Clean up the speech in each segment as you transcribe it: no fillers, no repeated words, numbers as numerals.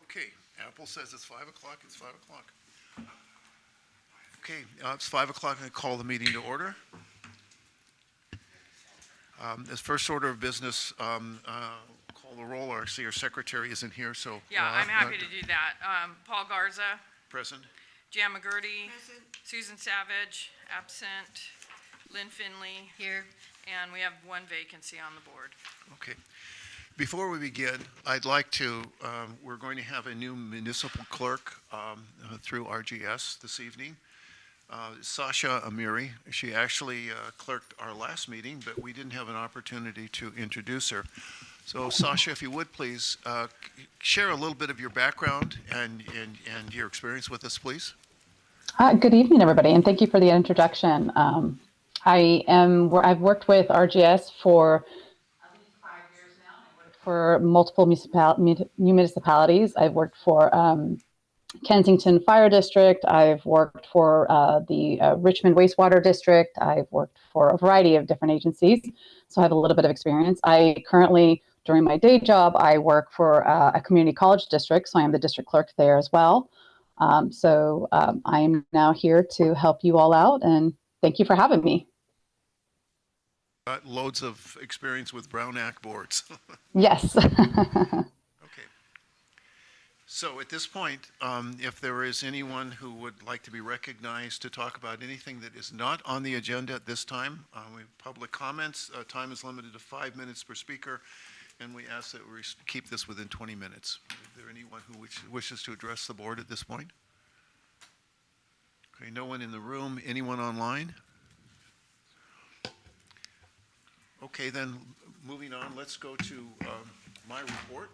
Okay, Apple says it's 5 o'clock, it's 5 o'clock. Okay, it's 5 o'clock, and I call the meeting to order. As first order of business, call the roll. Our secretary isn't here, so. Yeah, I'm happy to do that. Paul Garza. Present. Jan McGurty. Present. Susan Savage, absent. Lynn Finley. Here. And we have one vacancy on the board. Okay. Before we begin, I'd like to, we're going to have a new municipal clerk through RGS this evening. Sasha Amiri. She actually clerked our last meeting, but we didn't have an opportunity to introduce her. So Sasha, if you would please share a little bit of your background and your experience with us, please. Good evening, everybody, and thank you for the introduction. I've worked with RGS for at least 5 years now. I worked for multiple municipalities. I've worked for Kensington Fire District. I've worked for the Richmond Wastewater District. I've worked for a variety of different agencies, so I have a little bit of experience. I currently, during my day job, I work for a community college district, so I am the district clerk there as well. I am now here to help you all out, and thank you for having me. Got loads of experience with Brown Act boards. Yes. Okay. So at this point, if there is anyone who would like to be recognized to talk about anything that is not on the agenda at this time, we have public comments. Time is limited to 5 minutes per speaker, and we ask that we keep this within 20 minutes. Is there anyone who wishes to address the board at this point? Okay, no one in the room. Anyone online? Okay, then moving on, let's go to my report.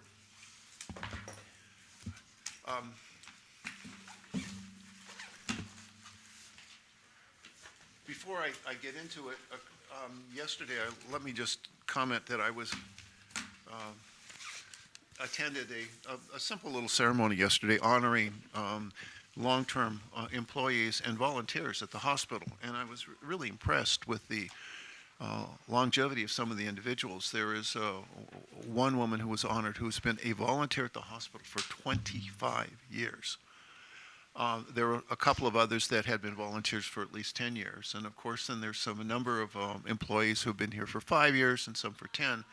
Before I get into it, yesterday, let me just comment that I was attended a simple little ceremony yesterday honoring long-term employees and volunteers at the hospital, and I was really impressed with the longevity of some of the individuals. There is one woman who was honored who's been a volunteer at the hospital for 25 years. There were a couple of others that had been volunteers for at least 10 years. And of course, then there's a number of employees who've been here for 5 years and some for 10.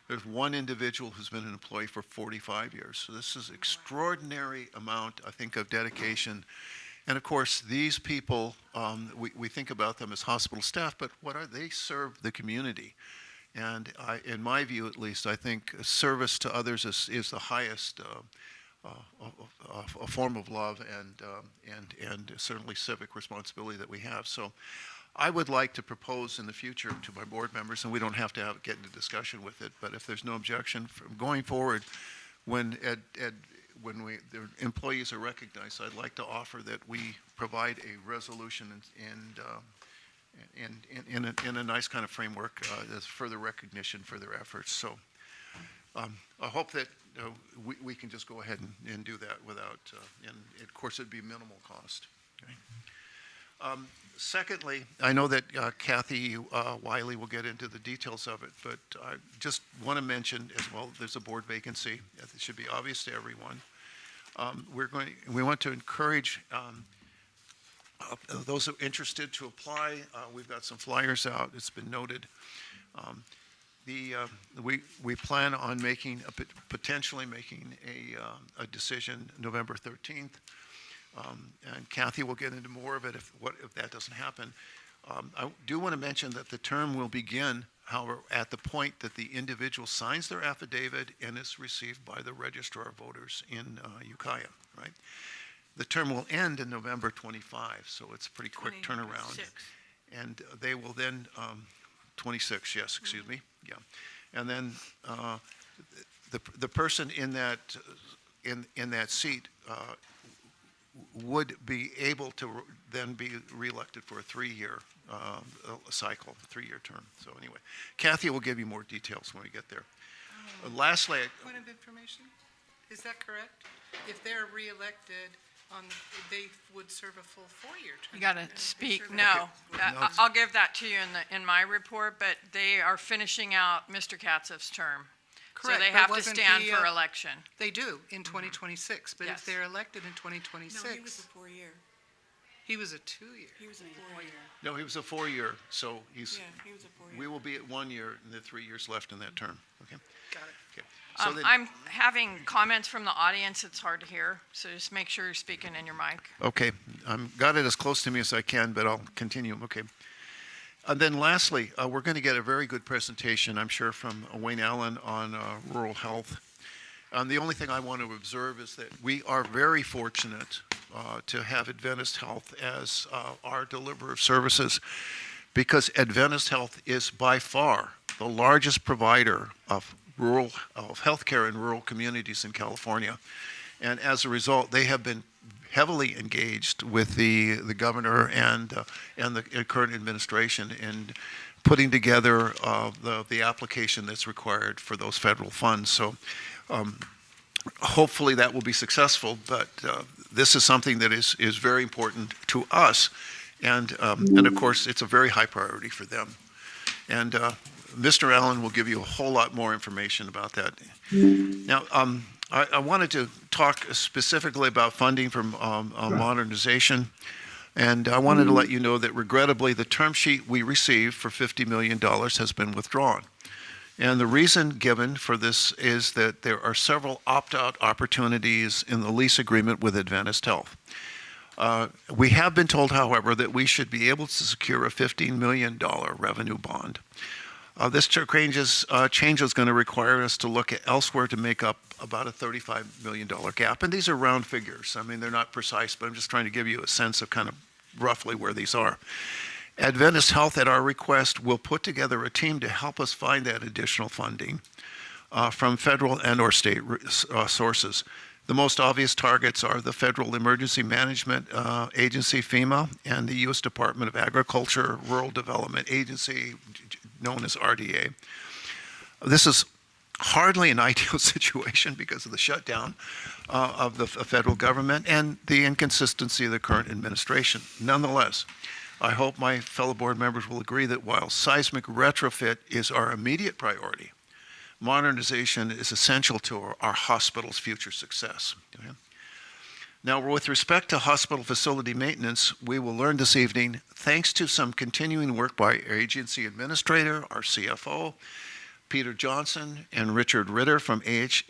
There's one individual who's been an employee for 45 years. So this is extraordinary amount, I think, of dedication. And of course, these people, we think about them as hospital staff, but what are they? Serve the community. And in my view, at least, I think service to others is the highest a form of love and certainly civic responsibility that we have. So I would like to propose in the future to my board members, and we don't have to get into discussion with it, but if there's no objection from going forward, when the employees are recognized, I'd like to offer that we provide a resolution in a nice kind of framework as further recognition for their efforts. So I hope that we can just go ahead and do that without, and of course it'd be minimal cost. Okay. Secondly, I know that Kathy Wiley will get into the details of it, but I just want to mention as well, there's a board vacancy. It should be obvious to everyone. We want to encourage those who are interested to apply. We've got some flyers out. It's been noted. We plan on potentially making a decision November 13th. And Kathy will get into more of it if that doesn't happen. I do want to mention that the term will begin, however, at the point that the individual signs their affidavit and is received by the registrar of voters in Ukiah, right? The term will end in November 25, so it's a pretty quick turnaround. 26. And they will then, 26, yes, excuse me, yeah. And then the person in that seat would be able to then be reelected for a 3-year cycle, 3-year term. So anyway, Kathy will give you more details when we get there. Lastly, Point of information, is that correct? If they're reelected, they would serve a full 4-year term. You got to speak. serve- No, Okay. I'll give that to you in my report, but they are finishing out Mr. Katzeff's term. So Correct, they but have to wasn't stand he, for election. They do in 2026, but Yes. if they're elected in No, he was 2026, a 4-year. he was a 2-year. He was a 4-year. No, he was a 4-year, so Yeah, he was a 4-year. we will be at 1 year and the 3 years left in that term, okay? Got it. Okay. So then, I'm having comments from the audience. It's hard to hear, so just make sure you're speaking in your mic. okay, got it as close to me as I can, but I'll continue, okay. And then lastly, we're going to get a very good presentation, I'm sure, from Wayne Allen on rural health. The only thing I want to observe is that we are very fortunate to have Adventist Health as our deliverer of services, because Adventist Health is by far the largest provider of healthcare in rural communities in California. And as a result, they have been heavily engaged with the governor and the current administration in putting together the application that's required for those federal funds. So hopefully that will be successful, but this is something that is very important to us, and of course it's a very high priority for them. And Mr. Allen will give you a whole lot more information about that. Now, I wanted to talk specifically about funding for modernization, and I wanted to let you know that regrettably the term sheet we received for $50 million has been withdrawn. And the reason given for this is that there are several opt-out opportunities in the lease agreement with Adventist Health. We have been told, however, that we should be able to secure a $15 million revenue bond. This change is going to require us to look at elsewhere to make up about a $35 million gap. And these are round figures. I mean, they're not precise, but I'm just trying to give you a sense of kind of roughly where these are. Adventist Health, at our request, will put together a team to help us find that additional funding from federal and or state sources. The most obvious targets are the Federal Emergency Management Agency, FEMA, and the U.S. Department of Agriculture Rural Development Agency, known as RDA. This is hardly an ideal situation because of the shutdown of the federal government and the inconsistency of the current administration. Nonetheless, I hope my fellow board members will agree that while seismic retrofit is our immediate priority, modernization is essential to our hospital's future success. Okay? Now, with respect to hospital facility maintenance, we will learn this evening, thanks to some continuing work by our agency administrator, our CFO, Peter Johnson, and Richard Ritter from AH,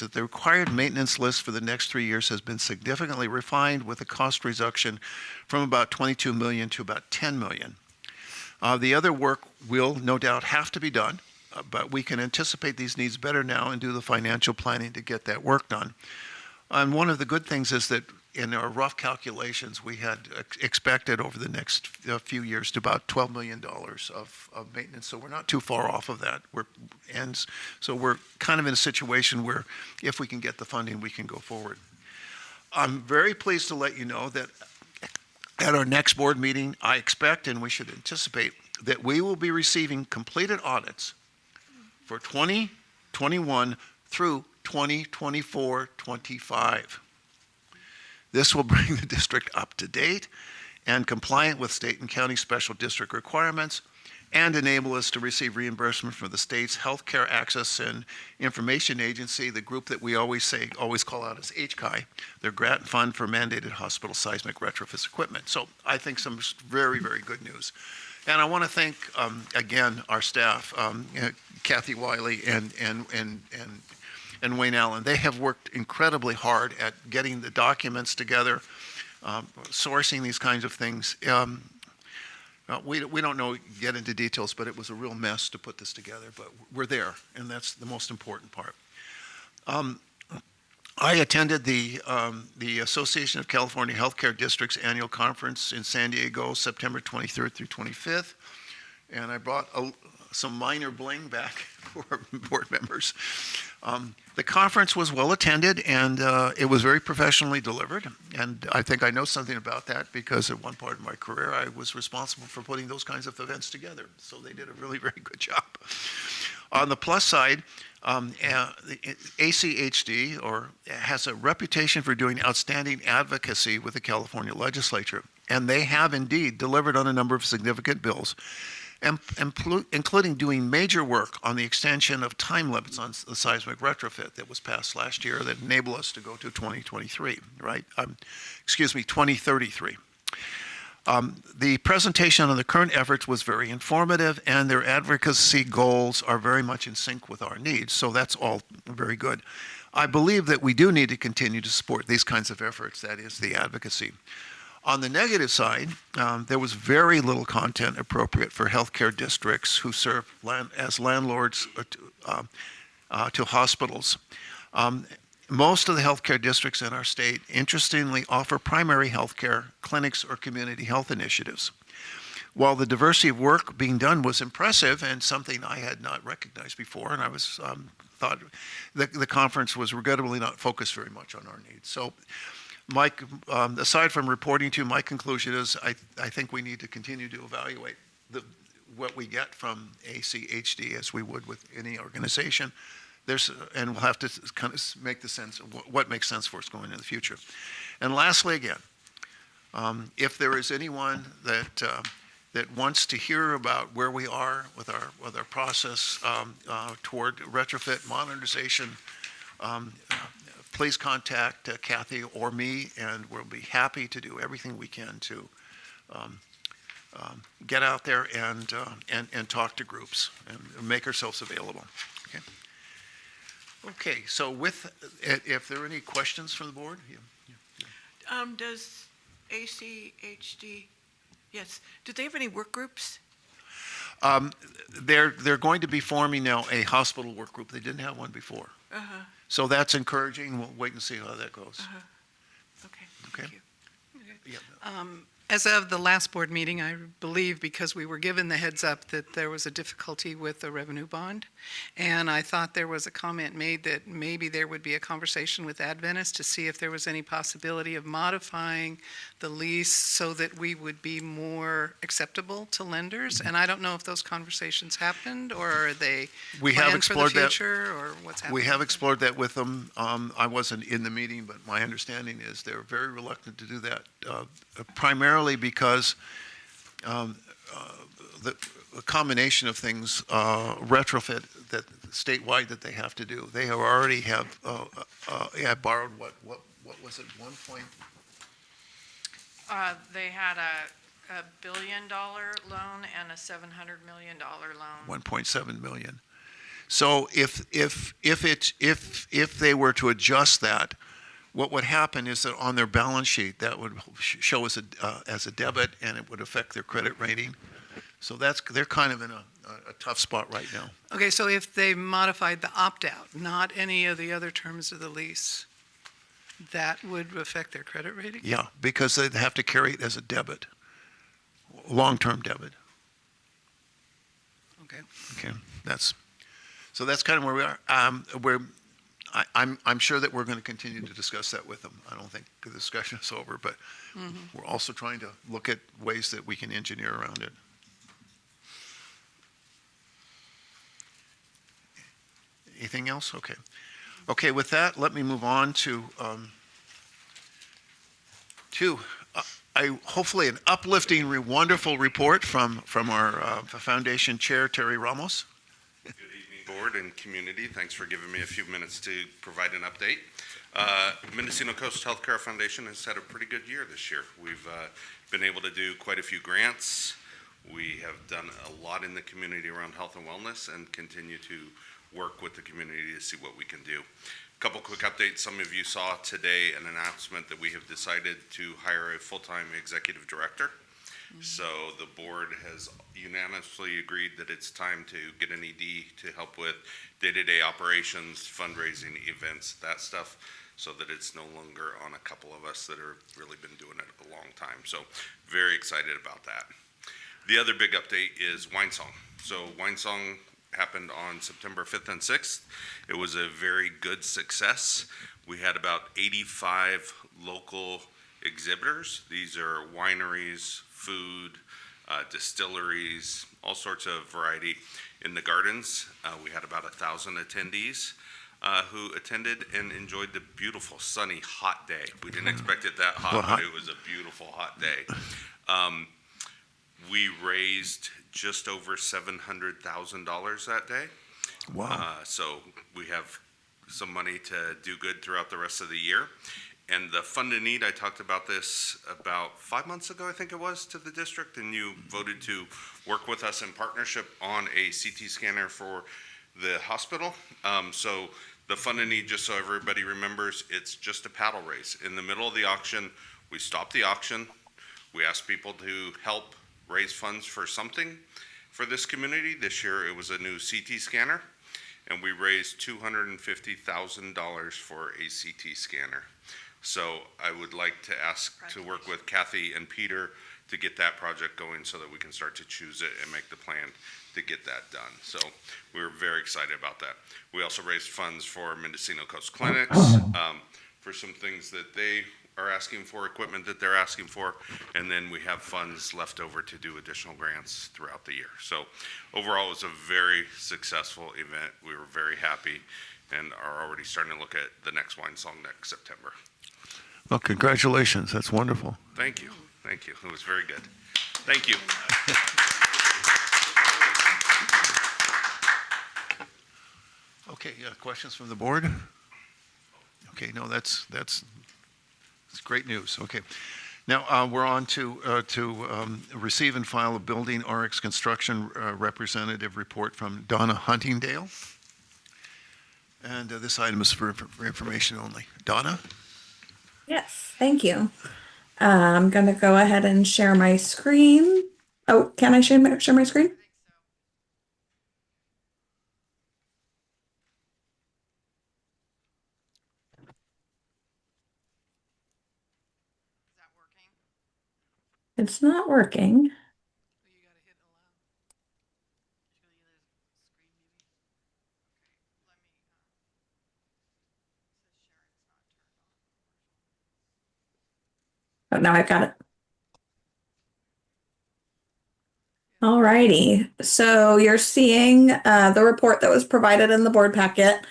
that the required maintenance list for the next 3 years has been significantly refined with a cost reduction from about $22 million to about $10 million. The other work will no doubt have to be done, but we can anticipate these needs better now and do the financial planning to get that work done. And one of the good things is that in our rough calculations, we had expected over the next few years to about $12 million of maintenance. So we're not too far off of that. So we're kind of in a situation where if we can get the funding, we can go forward. I'm very pleased to let you know that at our next board meeting, I expect, and we should anticipate, that we will be receiving completed audits for 2021 through 2024-25. This will bring the district up to date and compliant with state and county special district requirements and enable us to receive reimbursement from the state's Healthcare Access and Information Agency, the group that we always call out as HCI, their grant fund for mandated hospital seismic retrofit equipment. So I think some very, very good news. And I want to thank, again, our staff, Kathy Wiley and Wayne Allen. They have worked incredibly hard at getting the documents together, sourcing these kinds of things. We don't get into details, but it was a real mess to put this together, but we're there, and that's the most important part. I attended the Association of California Healthcare Districts annual conference in San Diego, September 23rd through 25th, and I brought some minor bling back for board members. The conference was well attended, and it was very professionally delivered, and I think I know something about that because at one part of my career I was responsible for putting those kinds of events together, so they did a really very good job. On the plus side, the ACHD has a reputation for doing outstanding advocacy with the California legislature, and they have indeed delivered on a number of significant bills. including doing major work on the extension of time limits on the seismic retrofit that was passed last year that enabled us to go to 2023, right? 2033. The presentation on the current efforts was very informative, and their advocacy goals are very much in sync with our needs, so that's all very good. I believe that we do need to continue to support these kinds of efforts, that is, the advocacy. On the negative side, there was very little content appropriate for healthcare districts who serve as landlords to hospitals. Most of the healthcare districts in our state, interestingly, offer primary healthcare clinics or community health initiatives. While the diversity of work being done was impressive and something I had not recognized before, and I was thought the conference was regrettably not focused very much on our needs. So, Mike, aside from reporting to you, my conclusion is I think we need to continue to evaluate what we get from ACHD as we would with any organization. And we'll have to kind of make the sense of what makes sense for us going into the future. And lastly, again, if there is anyone that wants to hear about where we are with our process toward retrofit modernization, please contact Kathy or me, and we'll be happy to do everything we can to get out there and talk to groups and make ourselves available. Okay. Okay. So, if there are any questions from the board, Does ACHD, yes, do they have any work groups? they're going to be forming now a hospital work group. They didn't have one before. Uh-huh, So that's encouraging. We'll wait and see how that goes. uh-huh. Okay, Okay. thank you. Yeah. As of the last board meeting, I believe because we were given the heads up that there was a difficulty with the revenue bond, and I thought there was a comment made that maybe there would be a conversation with Adventist to see if there was any possibility of modifying the lease so that we would be more acceptable to lenders. And I don't know if those conversations happened, or are they We have planned for the explored that. future, or what's happening? We have explored that with them. I wasn't in the meeting, but my understanding is they're very reluctant to do that, primarily because the combination of things, retrofit that statewide that they have to do. They have already have borrowed what was it, 1 point? They had a $1 billion loan and a $700 million loan. 1.7 million. So if they were to adjust that, what would happen is that on their balance sheet that would show as a debit, and it would affect their credit rating. So they're kind of in a tough spot right now. Okay, so if they modified the opt-out, not any of the other terms of the lease, that would affect their credit rating? Yeah, because they'd have to carry it as a debit, long-term debit. Okay. Okay, that's kind of where we are. I'm sure that we're going to continue to discuss that with them. I don't think the discussion is over, but we're also trying to look at ways that we can engineer around it. Anything else? Okay. Okay, with that, let me move on to hopefully an uplifting, wonderful report from our foundation chair, Terry Ramos. Good evening, board and community. Thanks for giving me a few minutes to provide an update. Mendocino Coast Healthcare Foundation has had a pretty good year this year. We've been able to do quite a few grants. We have done a lot in the community around health and wellness and continue to work with the community to see what we can do. A couple quick updates. Some of you saw today an announcement that we have decided to hire a full-time executive director. So the board has unanimously agreed that it's time to get an ED to help with day-to-day operations, fundraising, events, that stuff, so that it's no longer on a couple of us that have really been doing it a long time. So very excited about that. The other big update is Wine Song. So Wine Song happened on September 5th and 6th. It was a very good success. We had about 85 local exhibitors. These are wineries, food, distilleries, all sorts of variety in the gardens. We had about 1,000 attendees who attended and enjoyed the beautiful, sunny, hot day. We didn't expect it that hot, but it was a beautiful, hot day. We raised just over $700,000 that day. Wow. So we have some money to do good throughout the rest of the year. And the fund in need, I talked about this about 5 months ago, I think it was, to the district, and you voted to work with us in partnership on a CT scanner for the hospital. So the fund in need, just so everybody remembers, it's just a paddle race. In the middle of the auction, we stopped the auction. We asked people to help raise funds for something for this community. This year, it was a new CT scanner, and we raised $250,000 for a CT scanner. So I would like to ask to work with Kathy and Peter to get that project going so that we can start to choose it and make the plan to get that done. So we were very excited about that. We also raised funds for Mendocino Coast Clinics for some things that they are asking for, equipment that they're asking for, and then we have funds left over to do additional grants throughout the year. So overall, it was a very successful event. We were very happy and are already starting to look at the next wine song next September. Well, congratulations. That's wonderful. Thank you. Thank you. It was very good. Thank you. Okay, yeah, questions from the board? Okay, no, that's great news. Okay. Now, we're on to receive and file a building RX construction representative report from Donna Huntingdale. And this item is for information only. Donna? Yes, thank you. I'm going to go ahead and share my screen. Oh, can I share my screen? Is that working? It's not working. You gotta hit allow. Let me, Oh, now I've got it. All righty. So you're seeing the report that was provided in the board packet.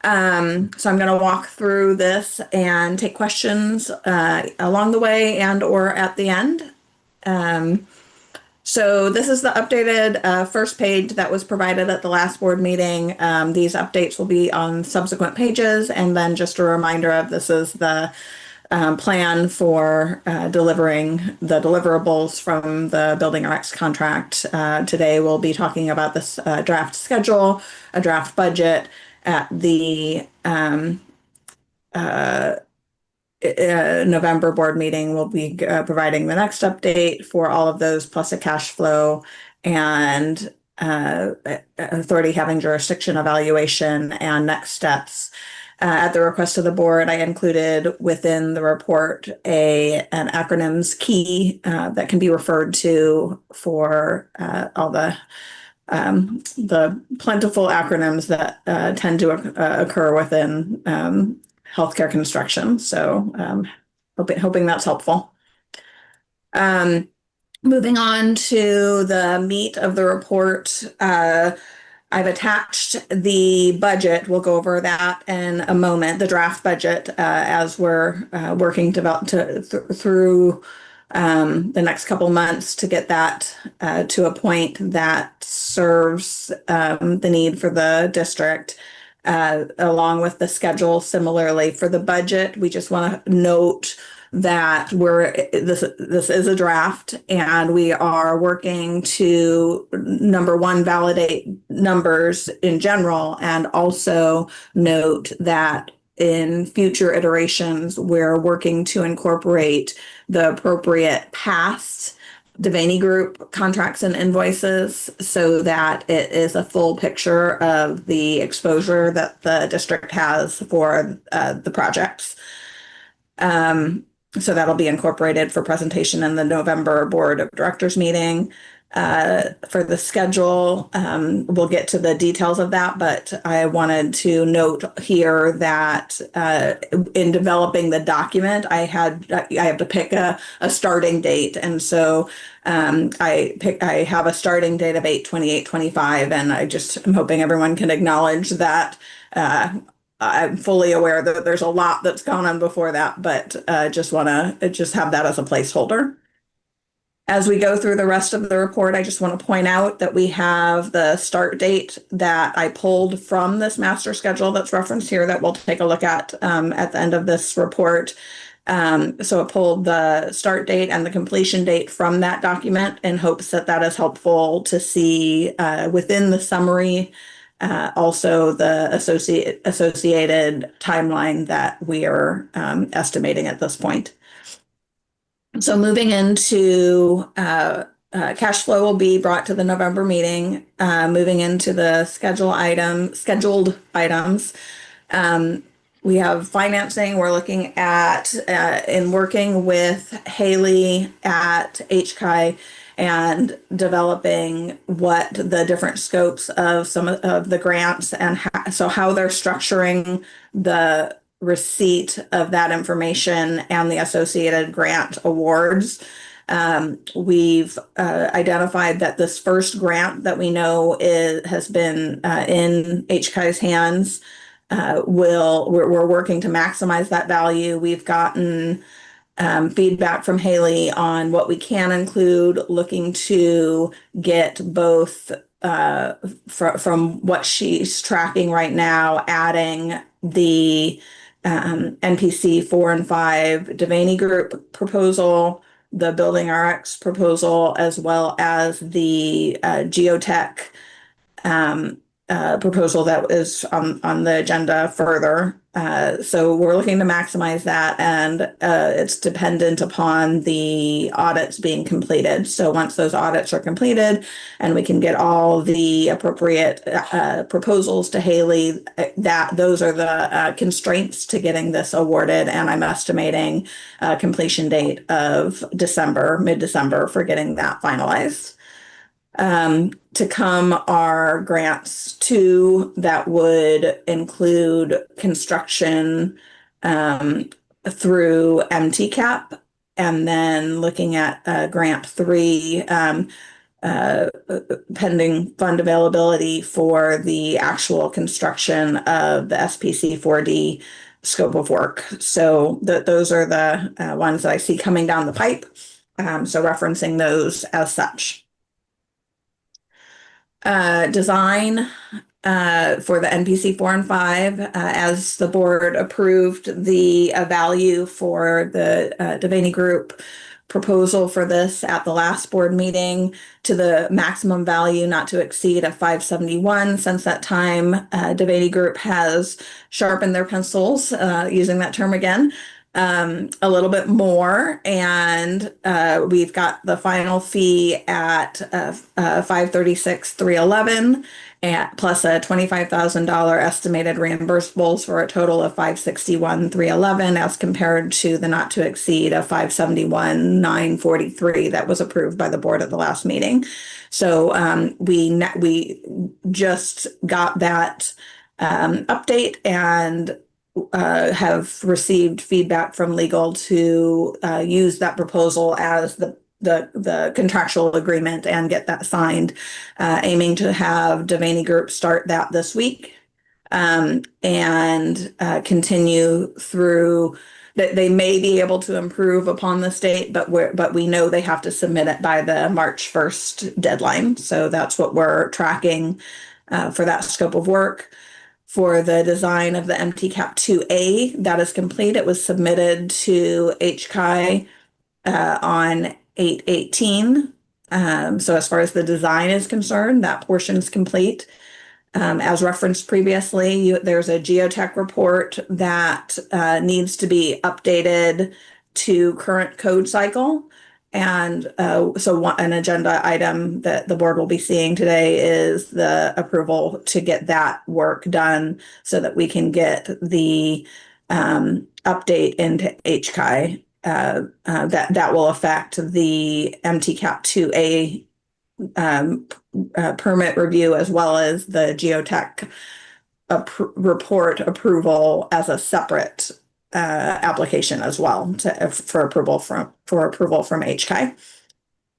So I'm going to walk through this and take questions along the way and or at the end. So this is the updated first page that was provided at the last board meeting. These updates will be on subsequent pages. And then just a reminder of this is the plan for delivering the deliverables from the Building RX contract. Today we'll be talking about this draft schedule, a draft budget. At the November board meeting, we'll be providing the next update for all of those, plus a cash flow and authority having jurisdiction evaluation and next steps. At the request of the board, I included within the report an acronyms key that can be referred to for all the plentiful acronyms that tend to occur within healthcare construction. So hoping that's helpful. Moving on to the meat of the report, I've attached the budget. We'll go over that in a moment, the draft budget, as we're working through the next couple months to get that to a point that serves the need for the district, along with the schedule. Similarly, for the budget, we just want to note that this is a draft, and we are working to, number one, validate numbers in general, and also note that in future iterations, we're working to incorporate the appropriate past Devaney Group contracts and invoices so that it is a full picture of the exposure that the district has for the projects. So that'll be incorporated for presentation in the November Board of Directors meeting. For the schedule, we'll get to the details of that, but I wanted to note here that in developing the document, I have to pick a starting date, and so I have a starting date of 8/28/25, and I'm hoping everyone can acknowledge that. I'm fully aware that there's a lot that's gone on before that, but just want to have that as a placeholder. As we go through the rest of the report, I just want to point out that we have the start date that I pulled from this master schedule that's referenced here that we'll take a look at the end of this report. So I pulled the start date and the completion date from that document in hopes that that is helpful to see within the summary. Also, the associated timeline that we are estimating at this point. So moving into cash flow will be brought to the November meeting. Moving into the scheduled items. We have financing. We're looking at in working with Haley at HCI and developing what the different scopes of some of the grants and how they're structuring the receipt of that information and the associated grant awards. We've identified that this first grant that we know has been in HCI's hands. We're working to maximize that value. We've gotten feedback from Haley on what we can include, looking to get both from what she's tracking right now, adding the NPC 4 and 5 Devaney Group proposal, the Building RX proposal, as well as the geotech proposal that is on the agenda further. So we're looking to maximize that, and it's dependent upon the audits being completed. So once those audits are completed and we can get all the appropriate proposals to Haley, those are the constraints to getting this awarded. And I'm estimating a completion date of mid-December for getting that finalized. To come are grants too that would include construction through MTCAP, and then looking at grant 3 pending fund availability for the actual construction of the SPC 4D scope of work. So those are the ones that I see coming down the pipe. So referencing those as such. Design for the NPC 4 and 5, as the board approved the value for the Devaney Group proposal for this at the last board meeting to the maximum value not to exceed a 571. Since that time, Devaney Group has sharpened their pencils, using that term again, a little bit more, and we've got the final fee at 536,311, and plus a $25,000 estimated reimbursables for a total of 561,311, as compared to the not to exceed of 571,943 that was approved by the board at the last meeting. So we just got that update and have received feedback from legal to use that proposal as the contractual agreement and get that signed, aiming to have Devaney Group start that this week, and continue through that. They may be able to improve upon this date, but we know they have to submit it by the March 1st deadline. So that's what we're tracking for that scope of work. For the design of the MTCAP 2A, that is complete. It was submitted to HCI on 8/18. So as far as the design is concerned, that portion is complete. As referenced previously, there's a geotech report that needs to be updated to current code cycle. And so an agenda item that the board will be seeing today is the approval to get that work done so that we can get the update into HCI that will affect the MTCAP 2A permit review, as well as the geotech report approval as a separate application as well for approval from HCI.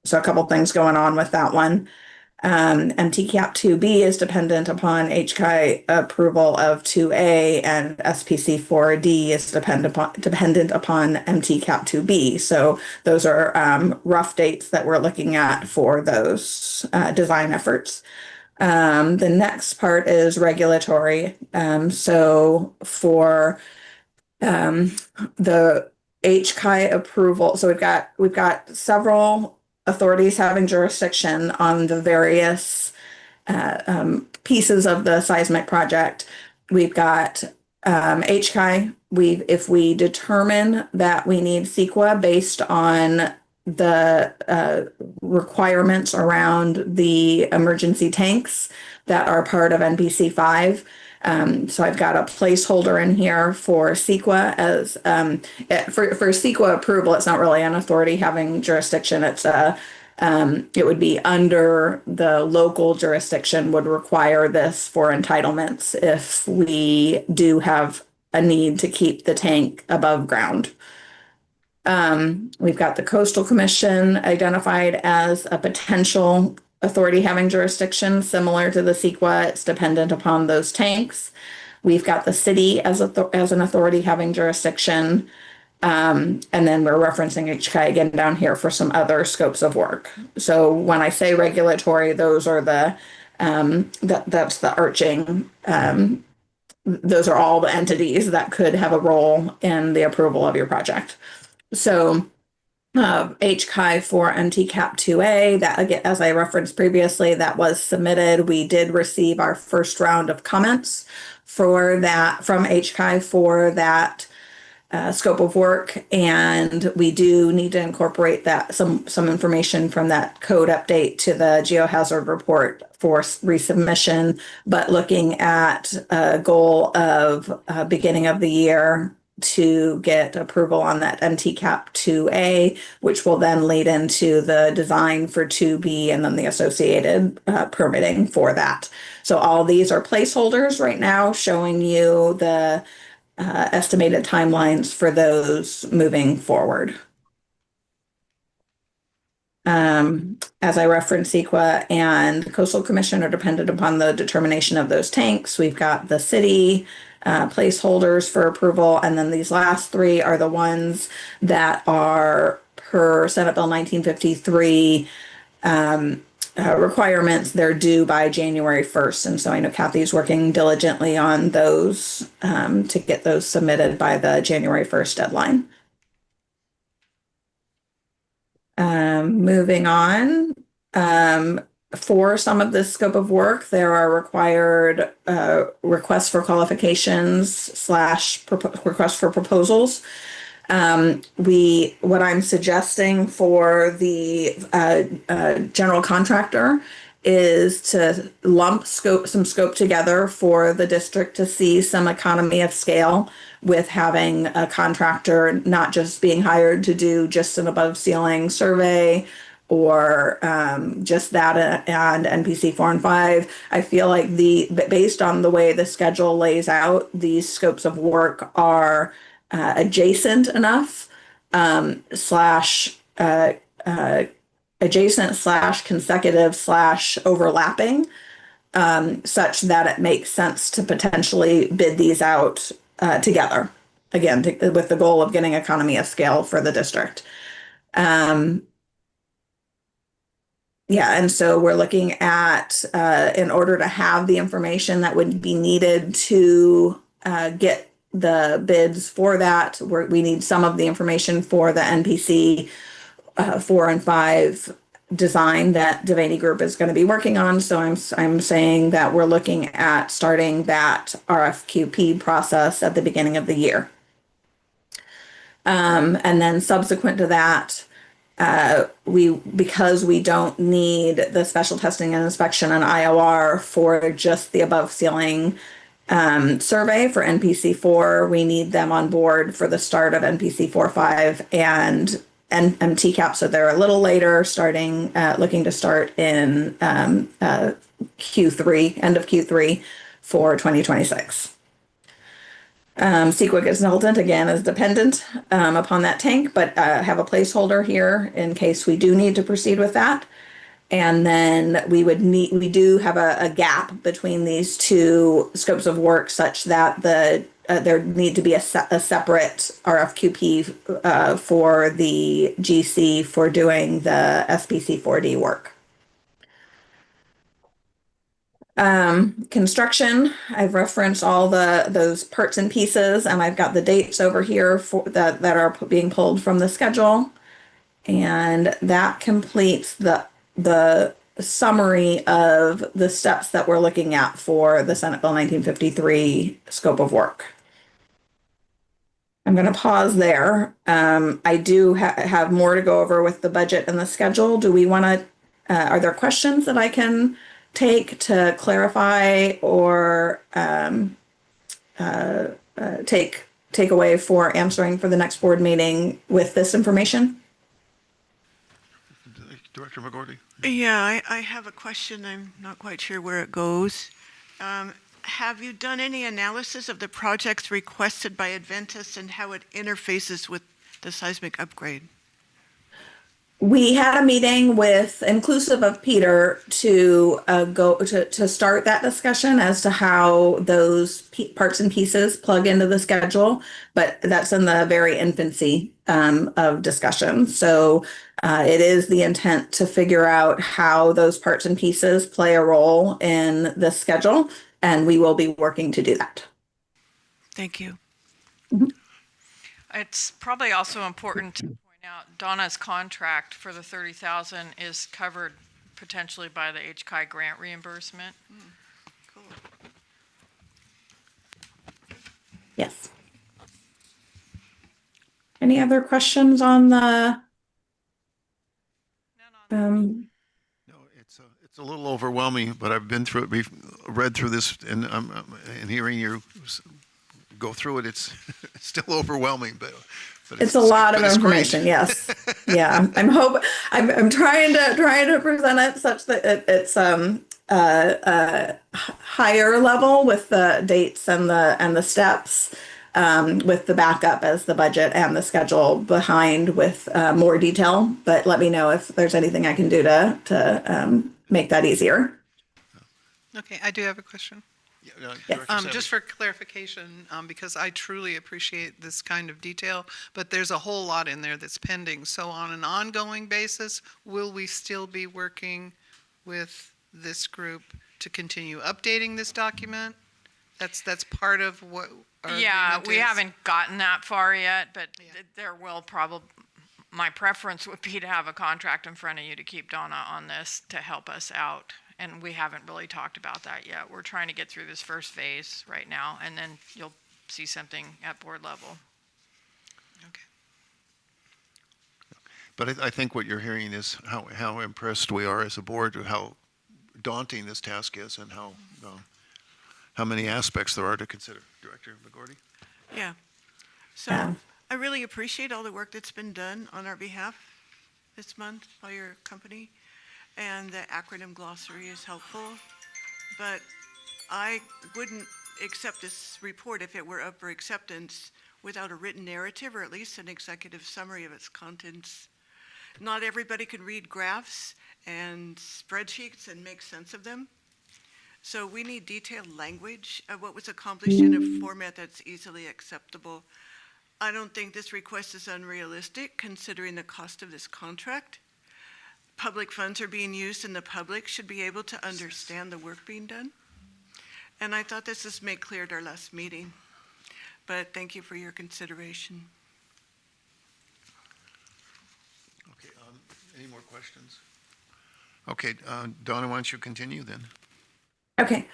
So a couple things going on with that one. MTCAP 2B is dependent upon HCI approval of 2A, and SPC 4D is dependent upon MTCAP 2B. So those are rough dates that we're looking at for those design efforts. The next part is regulatory. So for the HCI approval, so we've got several authorities having jurisdiction on the various pieces of the seismic project. We've got HCI. If we determine that we need CEQA based on the requirements around the emergency tanks that are part of NPC 5. So I've got a placeholder in here for CEQA as for CEQA approval. It's not really an authority having jurisdiction. It's it would be under the local jurisdiction would require this for entitlements if we do have a need to keep the tank above ground. We've got the Coastal Commission identified as a potential authority having jurisdiction similar to the CEQA. It's dependent upon those tanks. We've got the city as an authority having jurisdiction. And then we're referencing HCI again down here for some other scopes of work. So when I say regulatory, those are that's the arching. Those are all the entities that could have a role in the approval of your project. So HCI for MTCAP 2A, that again, as I referenced previously, that was submitted. We did receive our first round of comments for that from HCI for that scope of work, and we do need to incorporate that some information from that code update to the geohazard report for resubmission, but looking at a goal of beginning of the year to get approval on that MTCAP 2A, which will then lead into the design for 2B and then the associated permitting for that. So all these are placeholders right now showing you the estimated timelines for those moving forward. As I referenced, CEQA and Coastal Commission are dependent upon the determination of those tanks. We've got the city placeholders for approval, and then these last three are the ones that are per Senate Bill 1953 requirements. They're due by January 1st, and so I know Kathy's working diligently on those to get those submitted by the January 1st deadline. Moving on, for some of this scope of work, there are required requests for qualifications / requests for proposals. What I'm suggesting for the general contractor is to lump some scope together for the district to see some economy of scale with having a contractor not just being hired to do just an above ceiling survey or just that and NPC 4 and 5. I feel like based on the way the schedule lays out, these scopes of work are adjacent enough adjacent / consecutive / overlapping such that it makes sense to potentially bid these out together, again, with the goal of getting economy of scale for the district. Yeah, and so we're looking at, in order to have the information that would be needed to get the bids for that, we need some of the information for the NPC 4 and 5 design that Devaney Group is going to be working on. So I'm saying that we're looking at starting that RFQP process at the beginning of the year. And then subsequent to that, because we don't need the special testing and inspection and IOR for just the above ceiling survey for NPC 4, we need them on board for the start of NPC 4, 5 and MTCAP. So they're a little later, looking to start in Q3, end of Q3 for 2026. CEQA consultant, again, is dependent upon that tank, but have a placeholder here in case we do need to proceed with that. And then we do have a gap between these two scopes of work such that there need to be a separate RFQP for the GC for doing the SPC 4D work. Construction, I've referenced all those parts and pieces, and I've got the dates over here for that are being pulled from the schedule. And that completes the summary of the steps that we're looking at for the Senate Bill 1953 scope of work. I'm going to pause there. I do have more to go over with the budget and the schedule. Do we want to, are there questions that I can take to clarify or take away for answering for the next board meeting with this information? Director McGordy? Yeah, I have a question. I'm not quite sure where it goes. Have you done any analysis of the projects requested by Adventus and how it interfaces with the seismic upgrade? We had a meeting with, inclusive of Peter, to to start that discussion as to how those parts and pieces plug into the schedule, but that's in the very infancy of discussion. So it is the intent to figure out how those parts and pieces play a role in the schedule, and we will be working to do that. Thank you. It's probably also important to point out Donna's contract for the 30,000 is covered potentially by the HCI grant reimbursement. Cool. Yes. Any other questions on the? No, it's a little overwhelming, but I've been through it, we've read through this, and hearing you go through it, it's still overwhelming, but it's a lot of it's information. great. Yes. Yeah. I'm trying to present it such that it's higher level with the dates and the steps, with the backup as the budget and the schedule behind with more detail. But let me know if there's anything I can do to make that easier. Okay, I do have a question. Yeah, Yes. Director Savage. Just for clarification, because I truly appreciate this kind of detail, but there's a whole lot in there that's pending. So on an ongoing basis, will we still be working with this group to continue updating this document? That's part of what our Yeah, agreement we is? haven't gotten that far yet, but Yeah. there will probably, my preference would be to have a contract in front of you to keep Donna on this to help us out. And we haven't really talked about that yet. We're trying to get through this first phase right now, and then you'll see something at board level. Okay. But I think what you're hearing is how impressed we are as a board with how daunting this task is and how many aspects there are to consider. Director McGordy? Yeah. So Yeah. I really appreciate all the work that's been done on our behalf this month by your company. And the acronym glossary is helpful. But I wouldn't accept this report if it were up for acceptance without a written narrative or at least an executive summary of its contents. Not everybody can read graphs and spreadsheets and make sense of them. So we need detailed language of what was accomplished in a format that's easily acceptable. I don't think this request is unrealistic considering the cost of this contract. Public funds are being used and the public should be able to understand the work being done. And I thought this was made clear at our last meeting, but thank you for your consideration. Okay, any more questions? Okay, Donna, why don't you continue then? Okay.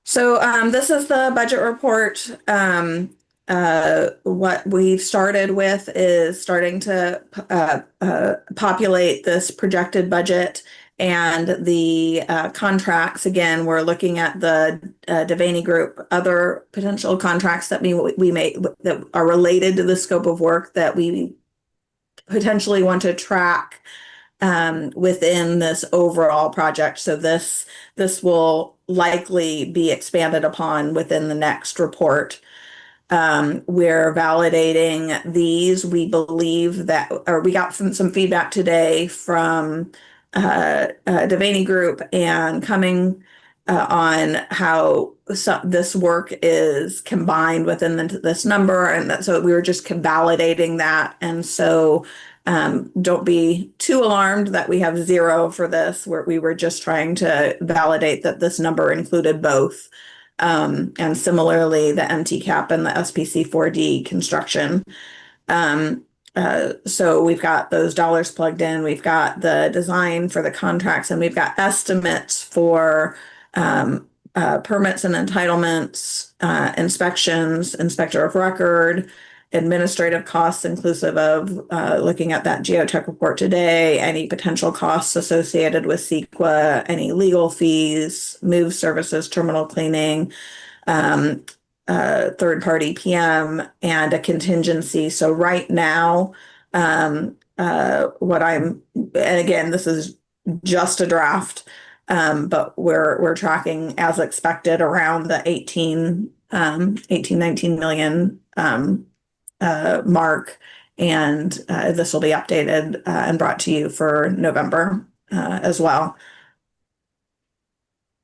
So this is the budget report. What we've started with is starting to populate this projected budget and the contracts. Again, we're looking at the Devaney Group, other potential contracts that we may that are related to the scope of work that we potentially want to track within this overall project. So this will likely be expanded upon within the next report. We're validating these. We believe that, or we got some feedback today from Devaney Group and Cumming on how this work is combined within this number, and so we were just validating that. And so don't be too alarmed that we have zero for this. We were just trying to validate that this number included both. And similarly, the MTCAP and the SPC4D construction. So we've got those dollars plugged in, we've got the design for the contracts, and we've got estimates for permits and entitlements, inspections, inspector of record, administrative costs inclusive of looking at that geotech report today, any potential costs associated with CEQA, any legal fees, move services, terminal cleaning, third-party PM, and a contingency. So right now, and again, this is just a draft, but we're tracking as expected around the 19 million mark. And this will be updated and brought to you for November as well.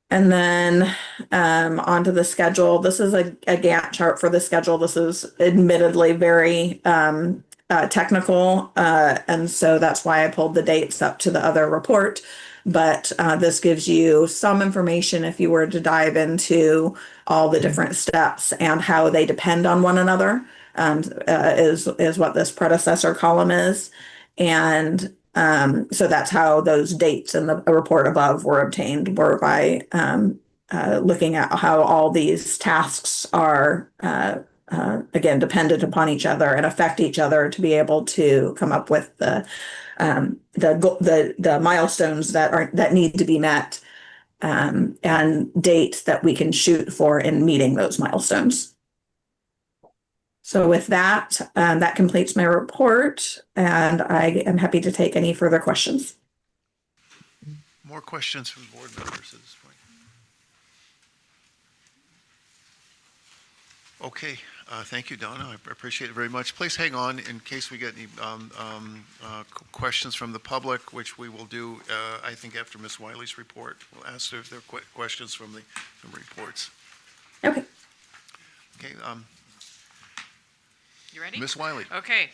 And then onto the schedule. This is a Gantt chart for the schedule. This is admittedly very technical, and so that's why I pulled the dates up to the other report. But this gives you some information if you were to dive into all the different steps and how they depend on one another, is what this predecessor column is. And so that's how those dates in the report above were obtained, were by looking at how all these tasks are, again, dependent upon each other and affect each other to be able to come up with the milestones that need to be met, and dates that we can shoot for in meeting those milestones. So with that, that completes my report, and I am happy to take any further questions. More questions from board members at this point? Okay, thank you, Donna. I appreciate it very much. Please hang on in case we get any questions from the public, which we will do, I think, after Ms. Wiley's report. We'll ask her if there are questions from the reports. Okay. Okay, You ready? Ms. Wiley. Okay,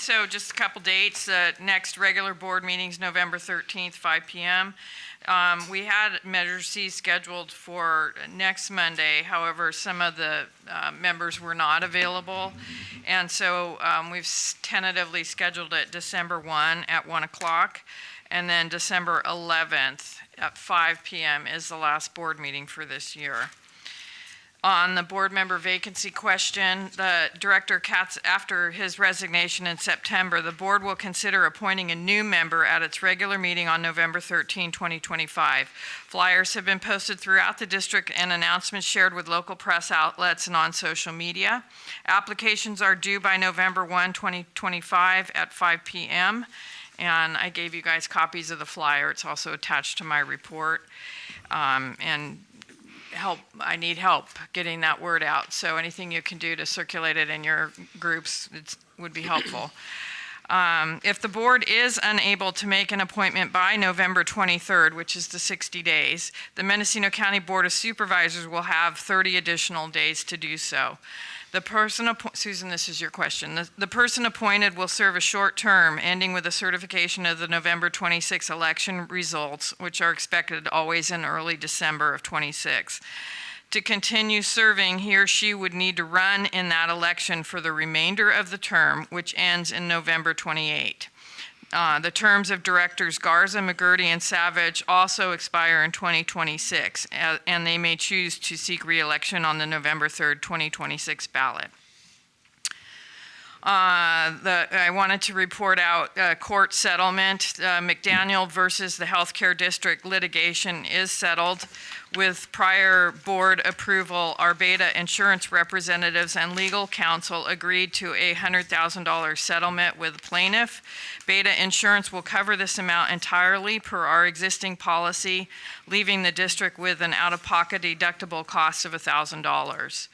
so just a couple dates. Next regular board meeting's November 13th, 5 p.m. We had Measure C scheduled for next Monday. However, some of the members were not available. And so we've tentatively scheduled it December 1 at 1 o'clock. And then December 11th at 5 p.m. is the last board meeting for this year. On the board member vacancy question, the Director Katz, after his resignation in September, the board will consider appointing a new member at its regular meeting on November 13, 2025. Flyers have been posted throughout the district and announcements shared with local press outlets and on social media. Applications are due by November 1, 2025 at 5 p.m. And I gave you guys copies of the flyer. It's also attached to my report. I need help getting that word out. So anything you can do to circulate it in your groups would be helpful. If the board is unable to make an appointment by November 23rd, which is the 60 days, the Mendocino County Board of Supervisors will have 30 additional days to do so. The person, Susan, this is your question. The person appointed will serve a short term, ending with a certification of the November 26 election results, which are expected always in early December of 26. To continue serving, he or she would need to run in that election for the remainder of the term, which ends in November 28. The terms of Directors Garza, McGurty, and Savage also expire in 2026, and they may choose to seek re-election on the November 3rd, 2026 ballot. I wanted to report out court settlement. McDaniel versus the Healthcare District litigation is settled. With prior board approval, our Beta insurance representatives and legal counsel agreed to a $100,000 settlement with the plaintiff. Beta insurance will cover this amount entirely per our existing policy, leaving the district with an out-of-pocket deductible cost of $1,000.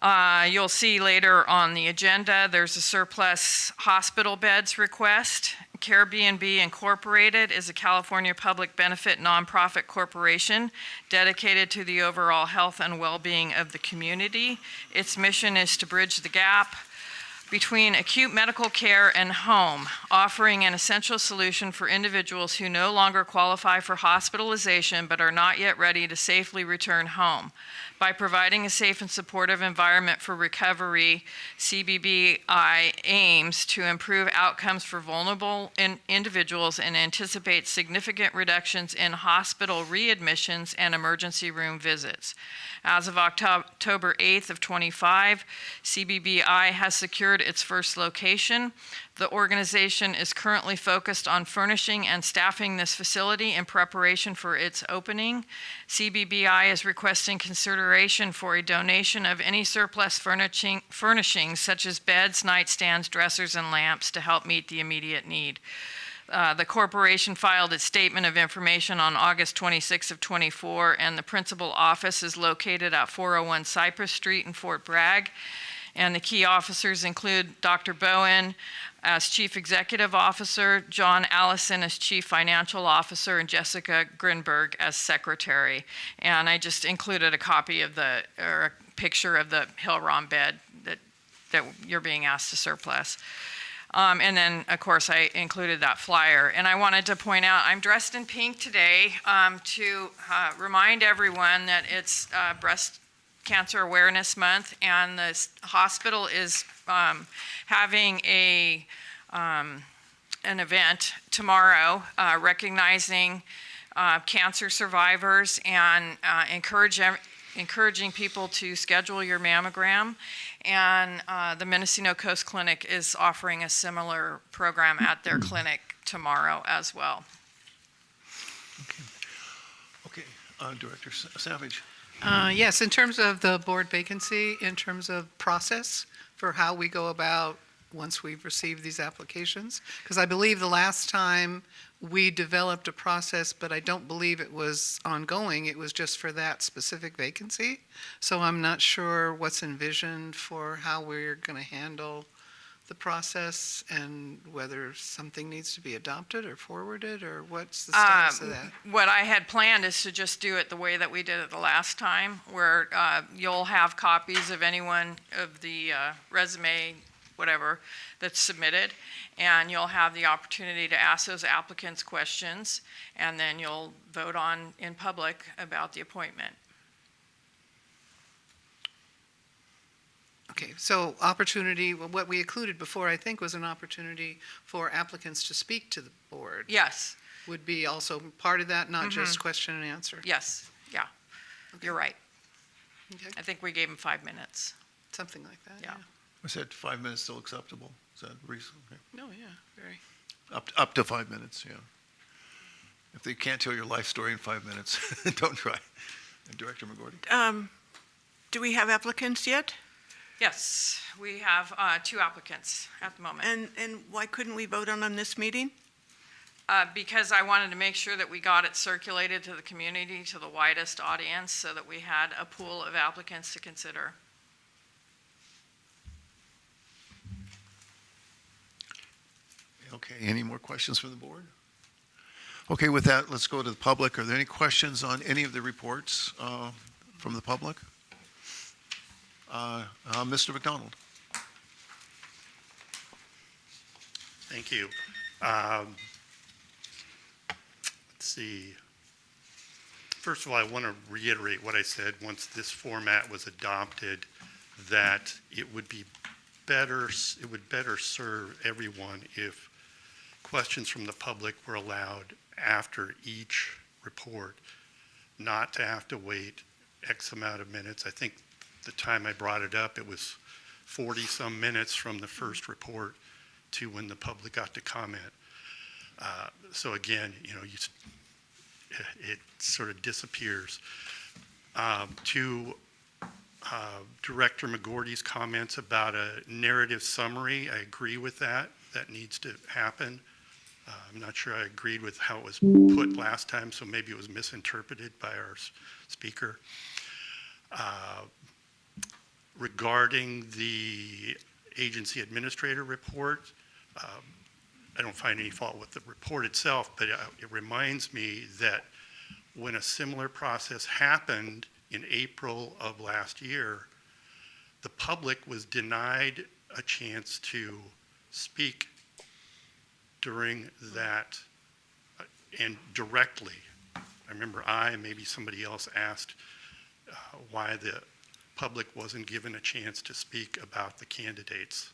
You'll see later on the agenda, there's a surplus hospital beds request. CareB&B Incorporated is a California public benefit nonprofit corporation dedicated to the overall health and well-being of the community. Its mission is to bridge the gap between acute medical care and home, offering an essential solution for individuals who no longer qualify for hospitalization but are not yet ready to safely return home. By providing a safe and supportive environment for recovery, CBBI aims to improve outcomes for vulnerable individuals and anticipates significant reductions in hospital readmissions and emergency room visits. As of October 8th of 25, CBBI has secured its first location. The organization is currently focused on furnishing and staffing this facility in preparation for its opening. CBBI is requesting consideration for a donation of any surplus furnishings such as beds, nightstands, dressers, and lamps to help meet the immediate need. The corporation filed its statement of information on August 26 of 24, and the principal office is located at 401 Cypress Street in Fort Bragg. And the key officers include Dr. Bowen as Chief Executive Officer, John Allison as Chief Financial Officer, and Jessica Grinberg as Secretary. And I just included a copy of or a picture of the Hill-Rom bed that you're being asked to surplus. And then, of course, I included that flyer. And I wanted to point out, I'm dressed in pink today to remind everyone that it's Breast Cancer Awareness Month, and the hospital is having an event tomorrow recognizing cancer survivors and encouraging people to schedule your mammogram. And the Mendocino Coast Clinic is offering a similar program at their clinic tomorrow as well. Okay, Director Savage. Yes, in terms of the board vacancy, in terms of process for how we go about once we've received these applications, because I believe the last time we developed a process, but I don't believe it was ongoing. It was just for that specific vacancy. So I'm not sure what's envisioned for how we're going to handle the process and whether something needs to be adopted or forwarded, or what's the status of that? What I had planned is to just do it the way that we did it the last time, where you'll have copies of anyone of the resume, whatever, that's submitted, and you'll have the opportunity to ask those applicants questions, and then you'll vote on in public about the appointment. Okay, so opportunity, well, what we included before, I think, was an opportunity for applicants to speak to the board. Yes, Would be also part of that, not just question and answer. yes, yeah, you're right. Okay, I think we gave them 5 minutes. something like that, Yeah. yeah. Was that 5 minutes still acceptable? Is that reasonable? Okay. No, yeah, very. Up to 5 minutes, yeah. If they can't tell your life story in 5 minutes, don't try. And Director McGordy? Do we have applicants yet? Yes, we have 2 applicants at the moment. And why couldn't we vote on them this meeting? Because I wanted to make sure that we got it circulated to the community, to the widest audience, so that we had a pool of applicants to consider. Okay, any more questions from the board? Okay, with that, let's go to the public. Are there any questions on any of the reports from the public? Mr. McDonald? Thank you. Let's see. First of all, I want to reiterate what I said once this format was adopted, that it would better serve everyone if questions from the public were allowed after each report, not to have to wait X amount of minutes. I think the time I brought it up, it was 40-some minutes from the first report to when the public got to comment. So again, it sort of disappears. To Director McGordy's comments about a narrative summary, I agree with that. That needs to happen. I'm not sure I agreed with how it was put last time, so maybe it was misinterpreted by our speaker. regarding the agency administrator report, I don't find any fault with the report itself, but it reminds me that when a similar process happened in April of last year, the public was denied a chance to speak during that and directly. I remember and maybe somebody else asked why the public wasn't given a chance to speak about the candidates.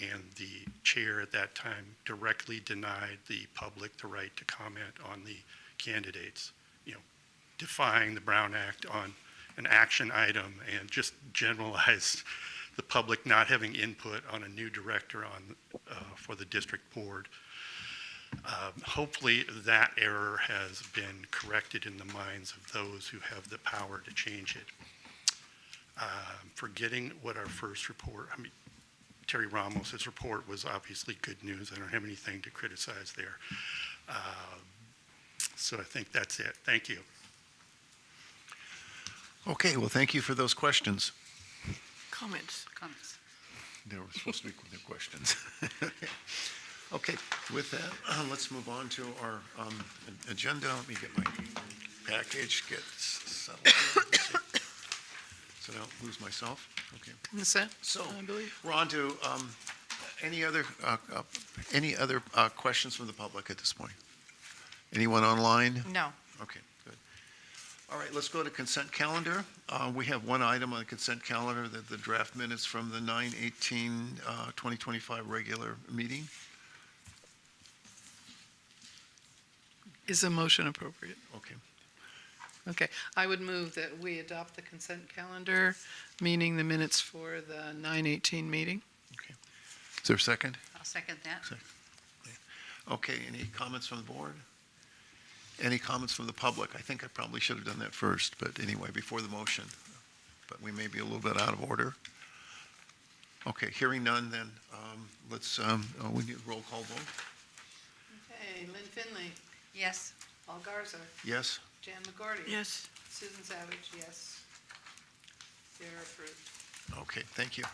And the chair at that time directly denied the public the right to comment on the candidates, defying the Brown Act on an action item and just generalized the public not having input on a new director for the district board. Hopefully that error has been corrected in the minds of those who have the power to change it. Forgetting what our first report, Terry Ramos's report was obviously good news. I don't have anything to criticize there. So I think that's it. Thank you. Okay, well, thank you for those questions. Comments? There were supposed to be no questions. Okay, with that, let's move on to our agenda. Let me get my package, get settled here. So I don't lose myself. Okay. Is that, So I believe? we're on to any other questions from the public at this point? Anyone online? No. Okay, good. All right, let's go to consent calendar. We have one item on the consent calendar, the draft minutes from the 9/18/2025 regular meeting. Is a motion appropriate? Okay. Okay, I would move that we adopt the consent calendar, meaning the minutes for the 9/18 meeting. Is there a second? I'll second that. Okay, any comments from the board? Any comments from the public? I think I probably should have done that first, but anyway, before the motion. But we may be a little bit out of order. Okay, hearing none, then let's, we need a roll call vote. Okay, Lynn Finley, Yes. Paul Garza, Yes? Jan McGorty. Yes. Susan Savage, yes. They're approved. Okay, thank you.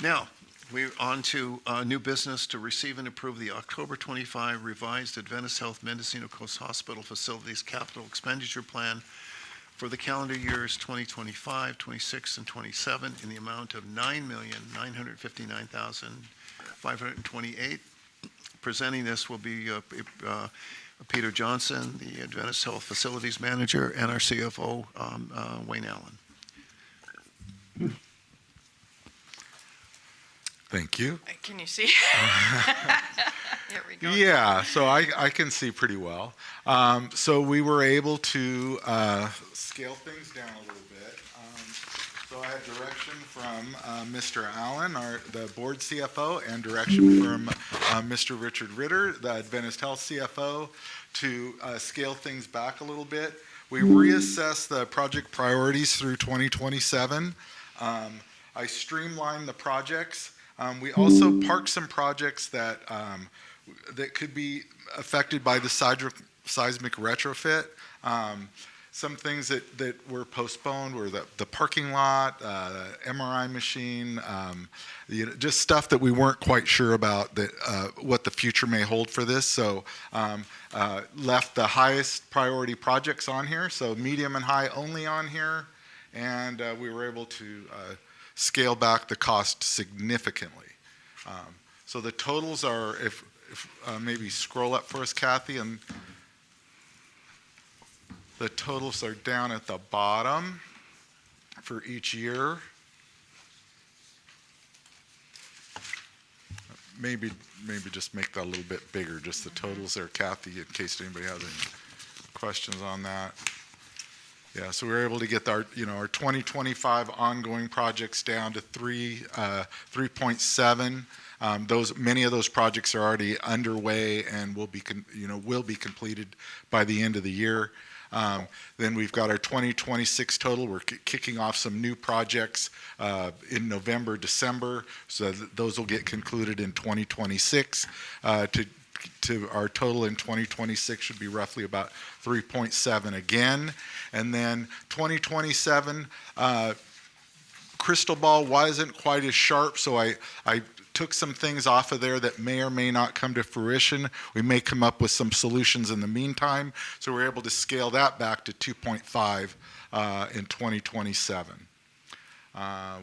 Now, we're on to new business to receive and approve the October 25 revised Adventist Health Mendocino Coast Hospital Facilities Capital Expenditure Plan for the calendar years 2025, 26, and 27 in the amount of $9,959,528. Presenting this will be Peter Johnson, the Adventist Health Facilities Manager, and our CFO, Wayne Allen. Thank you. Can you see? Here we go. Yeah, so I can see pretty well. So we were able to scale things down a little bit. So I had direction from Mr. Allen, the board CFO, and direction from Mr. Richard Ritter, the Adventist Health CFO, to scale things back a little bit. We reassessed the project priorities through 2027. I streamlined the projects. We also parked some projects that could be affected by the seismic retrofit. Some things that were postponed were the parking lot, MRI machine, just stuff that we weren't quite sure about what the future may hold for this. So left the highest priority projects on here, so medium and high only on here, and we were able to scale back the cost significantly. So the totals are, if maybe scroll up for us, Kathy, and the totals are down at the bottom for each year. Maybe just make that a little bit bigger, just the totals there, Kathy, in case anybody has any questions on that. Yeah, so we were able to get our 2025 ongoing projects down to 3.7. Many of those projects are already underway and will be completed by the end of the year. Then we've got our 2026 total. We're kicking off some new projects in November, December, so those will get concluded in 2026. To our total in 2026 should be roughly about 3.7 again. And then 2027, crystal ball wasn't quite as sharp, so I took some things off of there that may or may not come to fruition. We may come up with some solutions in the meantime, so we're able to scale that back to 2.5 in 2027.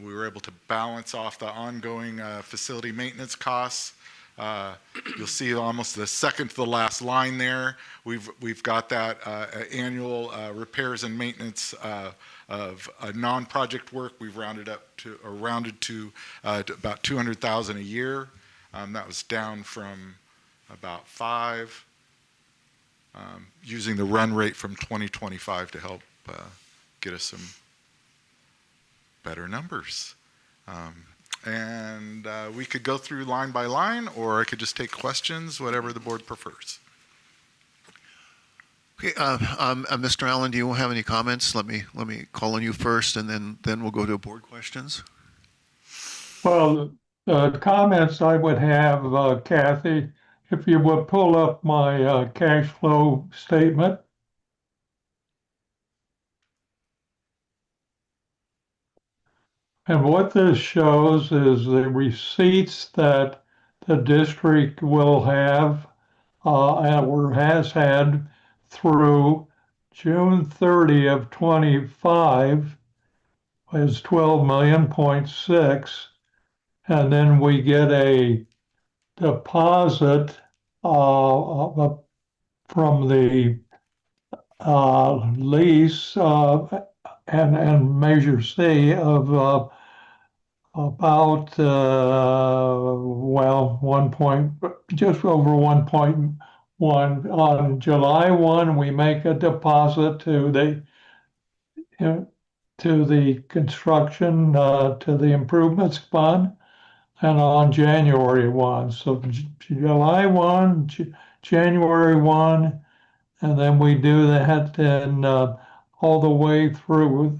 We were able to balance off the ongoing facility maintenance costs. You'll see almost the second to the last line there. We've got that annual repairs and maintenance of non-project work. We've rounded to about 200,000 a year. That was down from about 5, using the run rate from 2025 to help get us some better numbers. And we could go through line by line, or I could just take questions, whatever the board prefers. Okay, Mr. Allen, do you have any comments? Let me call on you first, and then we'll go to board questions. Well, comments I would have, Kathy, if you would pull up my cash flow statement. And what this shows is the receipts that the district will have or has had through June 30 of 25 is 12.6 million. And then we get a deposit from the lease and Measure C of about just over 1.1. On July 1, we make a deposit to the construction to the improvements fund, and on January 1. So July 1, January 1, and then we do that and all the way through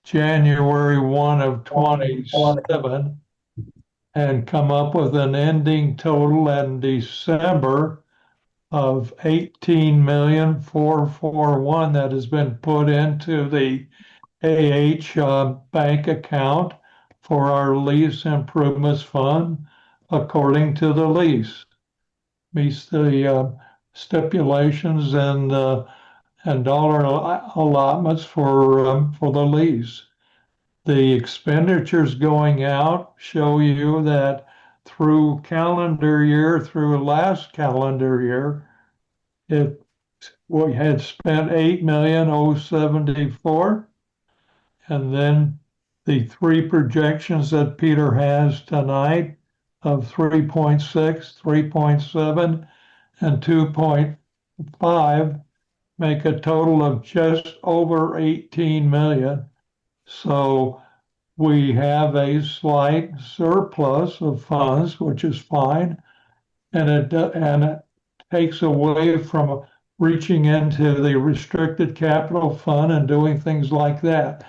January 1 of 27, and come up with an ending total in December of 18,441 that has been put into the bank account for our lease improvements fund according to the lease. Meets the stipulations and dollar allotments for the lease. The expenditures going out show you that through last calendar year, we had spent 8,074,000, and then the three projections that Peter has tonight of 3.6, 3.7, and 2.5 make a total of just over 18 million. So we have a slight surplus of funds, which is fine, and it takes away from reaching into the restricted capital fund and doing things like that.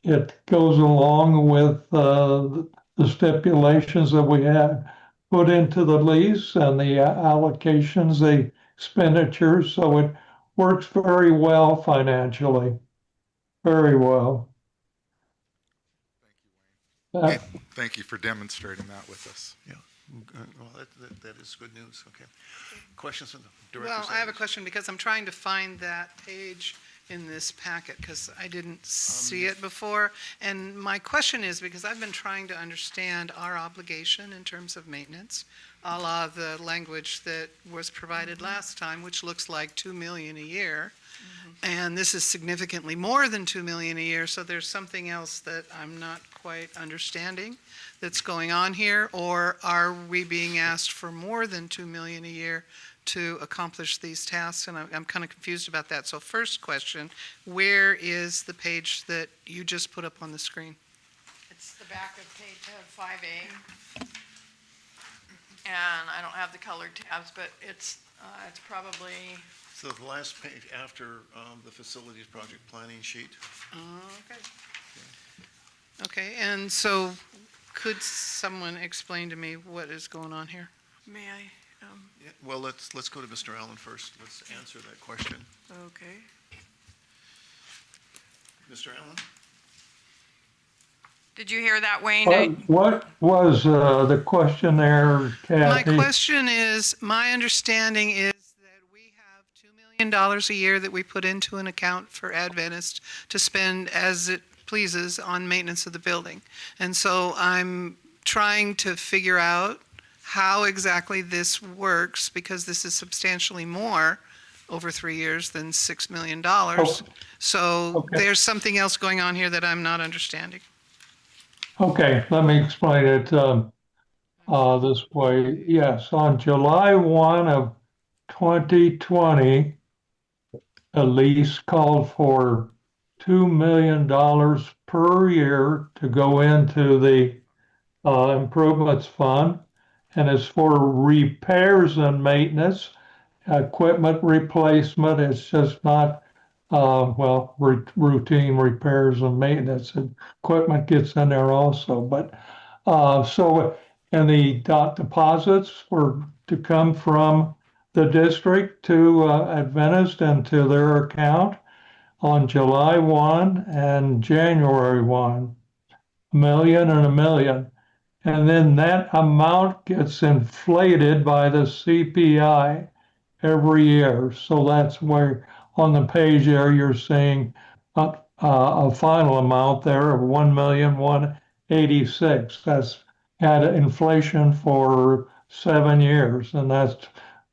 It goes along with the stipulations that we have put into the lease and the allocations, the expenditures, so it works very well financially, very well. Thank you for demonstrating that with us. Yeah. Well, that is good news. Okay. Questions from the director? Well, I have a question because I'm trying to find that page in this packet because I didn't see it before. And my question is because I've been trying to understand our obligation in terms of maintenance, a la the language that was provided last time, which looks like 2 million a year. And this is significantly more than 2 million a year, so there's something else that I'm not quite understanding that's going on here, or are we being asked for more than 2 million a year to accomplish these tasks? And I'm kind of confused about that. So first question, where is the page that you just put up on the screen? It's the back of page 5A. And I don't have the colored tabs, but it's probably... So the last page after the facilities project planning sheet. Okay. Okay, and so could someone explain to me what is going on here? May I? Yeah, well, let's go to Mr. Allen first. Let's answer that question. Okay. Mr. Allen? Did you hear that, Wayne? What was the question there, My Kathy? question is, my understanding is that we have $2 million a year that we put into an account for Adventist to spend as it pleases on maintenance of the building. And so I'm trying to figure out how exactly this works, because this is substantially more over 3 years than $6 million. So Okay. there's something else going on here that I'm not understanding. Okay, let me explain it this way. Yes, on July 1 of 2020, Elise called for $2 million per year to go into the improvements fund, and it's for repairs and maintenance, equipment replacement. It's just not routine repairs and maintenance. And equipment gets in there also, but and the deposits were to come from the district to Adventist and to their account on July 1 and January 1, $1 million and $1 million. And then that amount gets inflated by the CPI every year. So that's where on the page there you're seeing a final amount there of 1,186,000. That's had inflation for 7 years, and that's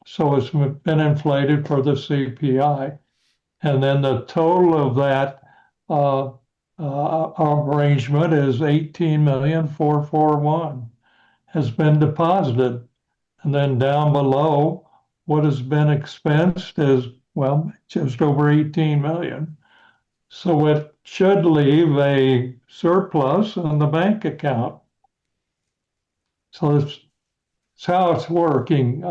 so it's been inflated for the CPI. And then the total of that arrangement is 18,441 has been deposited. And then down below, what has been expensed is, well, just over 18 million. So it should leave a surplus in the bank account. So it's how it's working.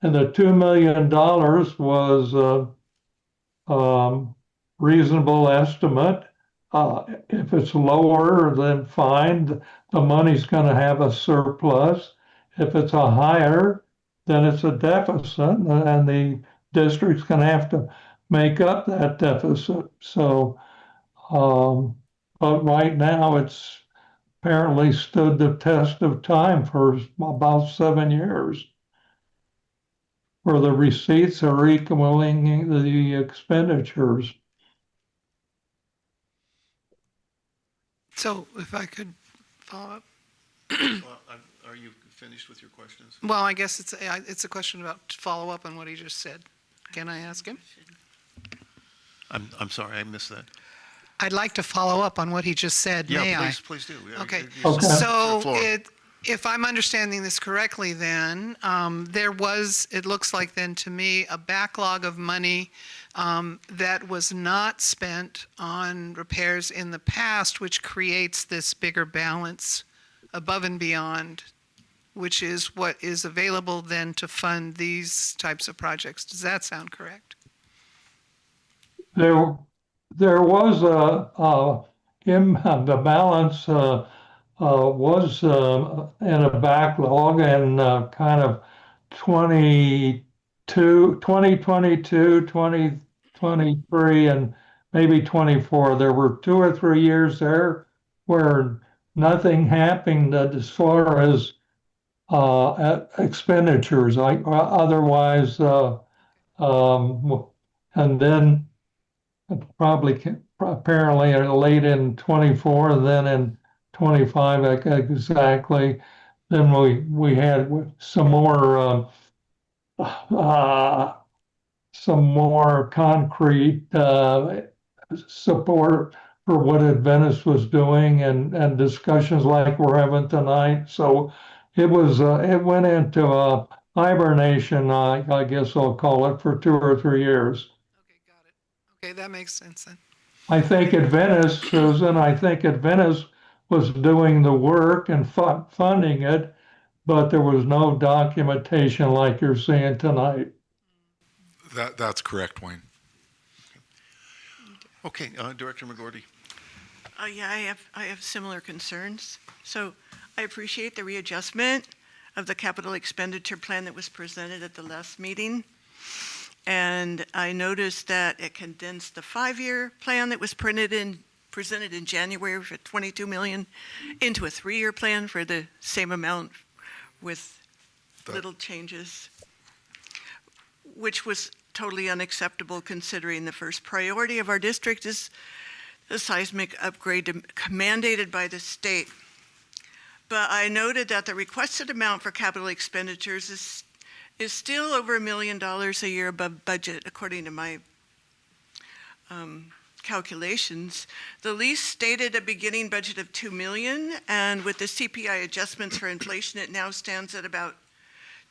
And the $2 million was reasonable estimate. If it's lower, then fine, the money's going to have a surplus. If it's a higher, then it's a deficit, and the district's going to have to make up that deficit. So, but right now it's apparently stood the test of time for about 7 years, where the receipts are equaling the expenditures. So if I could follow up. Are you finished with your questions? Well, I guess it's a question about follow up on what he just said. Can I ask him? I'm sorry, I missed that. I'd like to follow up on what he just said. May I? Yeah, please do. Yeah, Okay. you- So floor. if I'm understanding this correctly, then there was, it looks like then to me, a backlog of money that was not spent on repairs in the past, which creates this bigger balance above and beyond, which is what is available then to fund these types of projects. Does that sound correct? There was the balance was in a backlog, and kind of 2022, 2023, and maybe 24. There were 2 or 3 years there where nothing happened as far as expenditures, like otherwise, and then probably apparently late in 24, and then in 25 exactly. Then we had some more concrete support for what Adventist was doing, and discussions like we're having tonight. So it went into a hibernation, I guess I'll call it, for 2 or 3 years. Okay, got it. Okay, that makes sense then. I think Adventist, Susan, was doing the work and funding it, but there was no documentation like you're seeing tonight. That's correct, Wayne. Okay, Director McGordy. Yeah, I have similar concerns. So I appreciate the readjustment of the capital expenditure plan that was presented at the last meeting. And I noticed that it condensed the 5-year plan that was printed in presented in January for 22 million into a 3-year plan for the same amount with little changes, which was totally unacceptable considering the first priority of our district is the seismic upgrade mandated by the state. But I noted that the requested amount for capital expenditures is still over $1 million a year above budget, according to my calculations. The lease stated a beginning budget of $2 million, and with the CPI adjustments for inflation, it now stands at about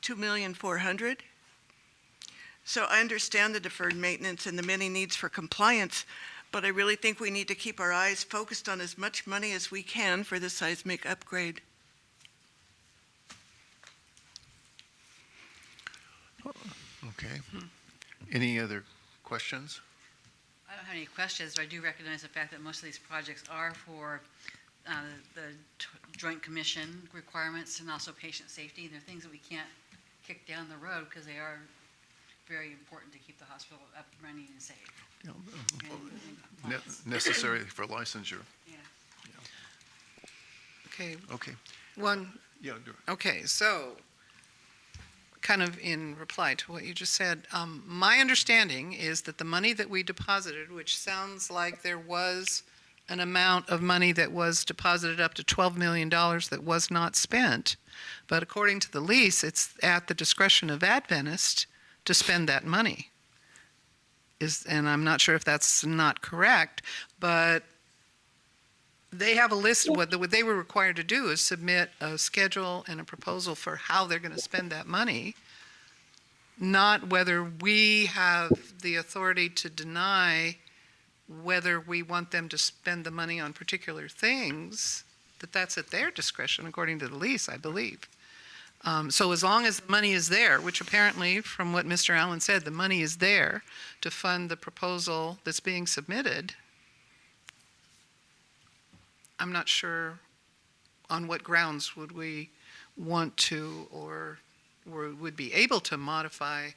$2,400,000. So I understand the deferred maintenance and the many needs for compliance, but I really think we need to keep our eyes focused on as much money as we can for the seismic upgrade. Okay. Any other questions? I don't have any questions, but I do recognize the fact that most of these projects are for the Joint Commission requirements and also patient safety. And they're things that we can't kick down the road because they are very important to keep the hospital up, running, and safe. Yeah, And necessary for licensure. yeah. Okay, Okay. one, Yeah, do it. okay, so, kind of in reply to what you just said, my understanding is that the money that we deposited, which sounds like there was an amount of money that was deposited up to $12 million that was not spent, but according to the lease, it's at the discretion of Adventist to spend that money. And I'm not sure if that's not correct, but they have a list. What they were required to do is submit a schedule and a proposal for how they're going to spend that money, not whether we have the authority to deny whether we want them to spend the money on particular things, that's at their discretion according to the lease, I believe. So as long as the money is there, which apparently, from what Mr. Allen said, the money is there to fund the proposal that's being submitted, I'm not sure on what grounds would we want to or would be able to modify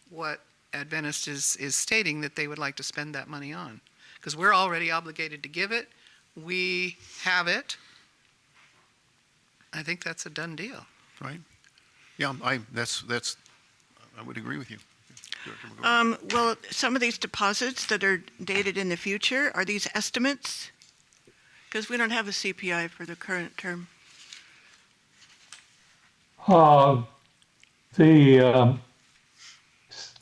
what Adventist is stating that they would like to spend that money on. Because we're already obligated to give it. We have it. I think that's a done deal. Right? Yeah, I would agree with you. Director McGovern. Well, some of these deposits that are dated in the future, are these estimates? Because we don't have a CPI for the current term. The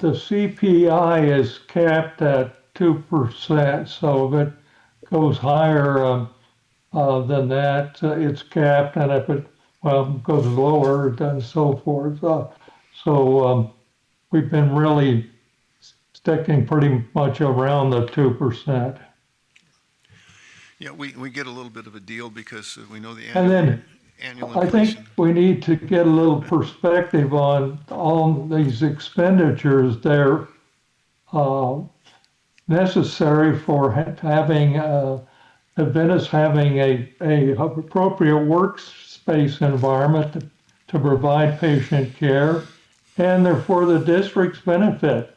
CPI is capped at 2%, so if it goes higher than that, it's capped, and if it goes lower, and so forth. So we've been really sticking pretty much around the 2%. Yeah, we get a little bit of a deal because we know the And then annual I inflation. think we need to get a little perspective on all these expenditures. They're necessary for having Adventist having a appropriate workspace environment to provide patient care, and they're for the district's benefit.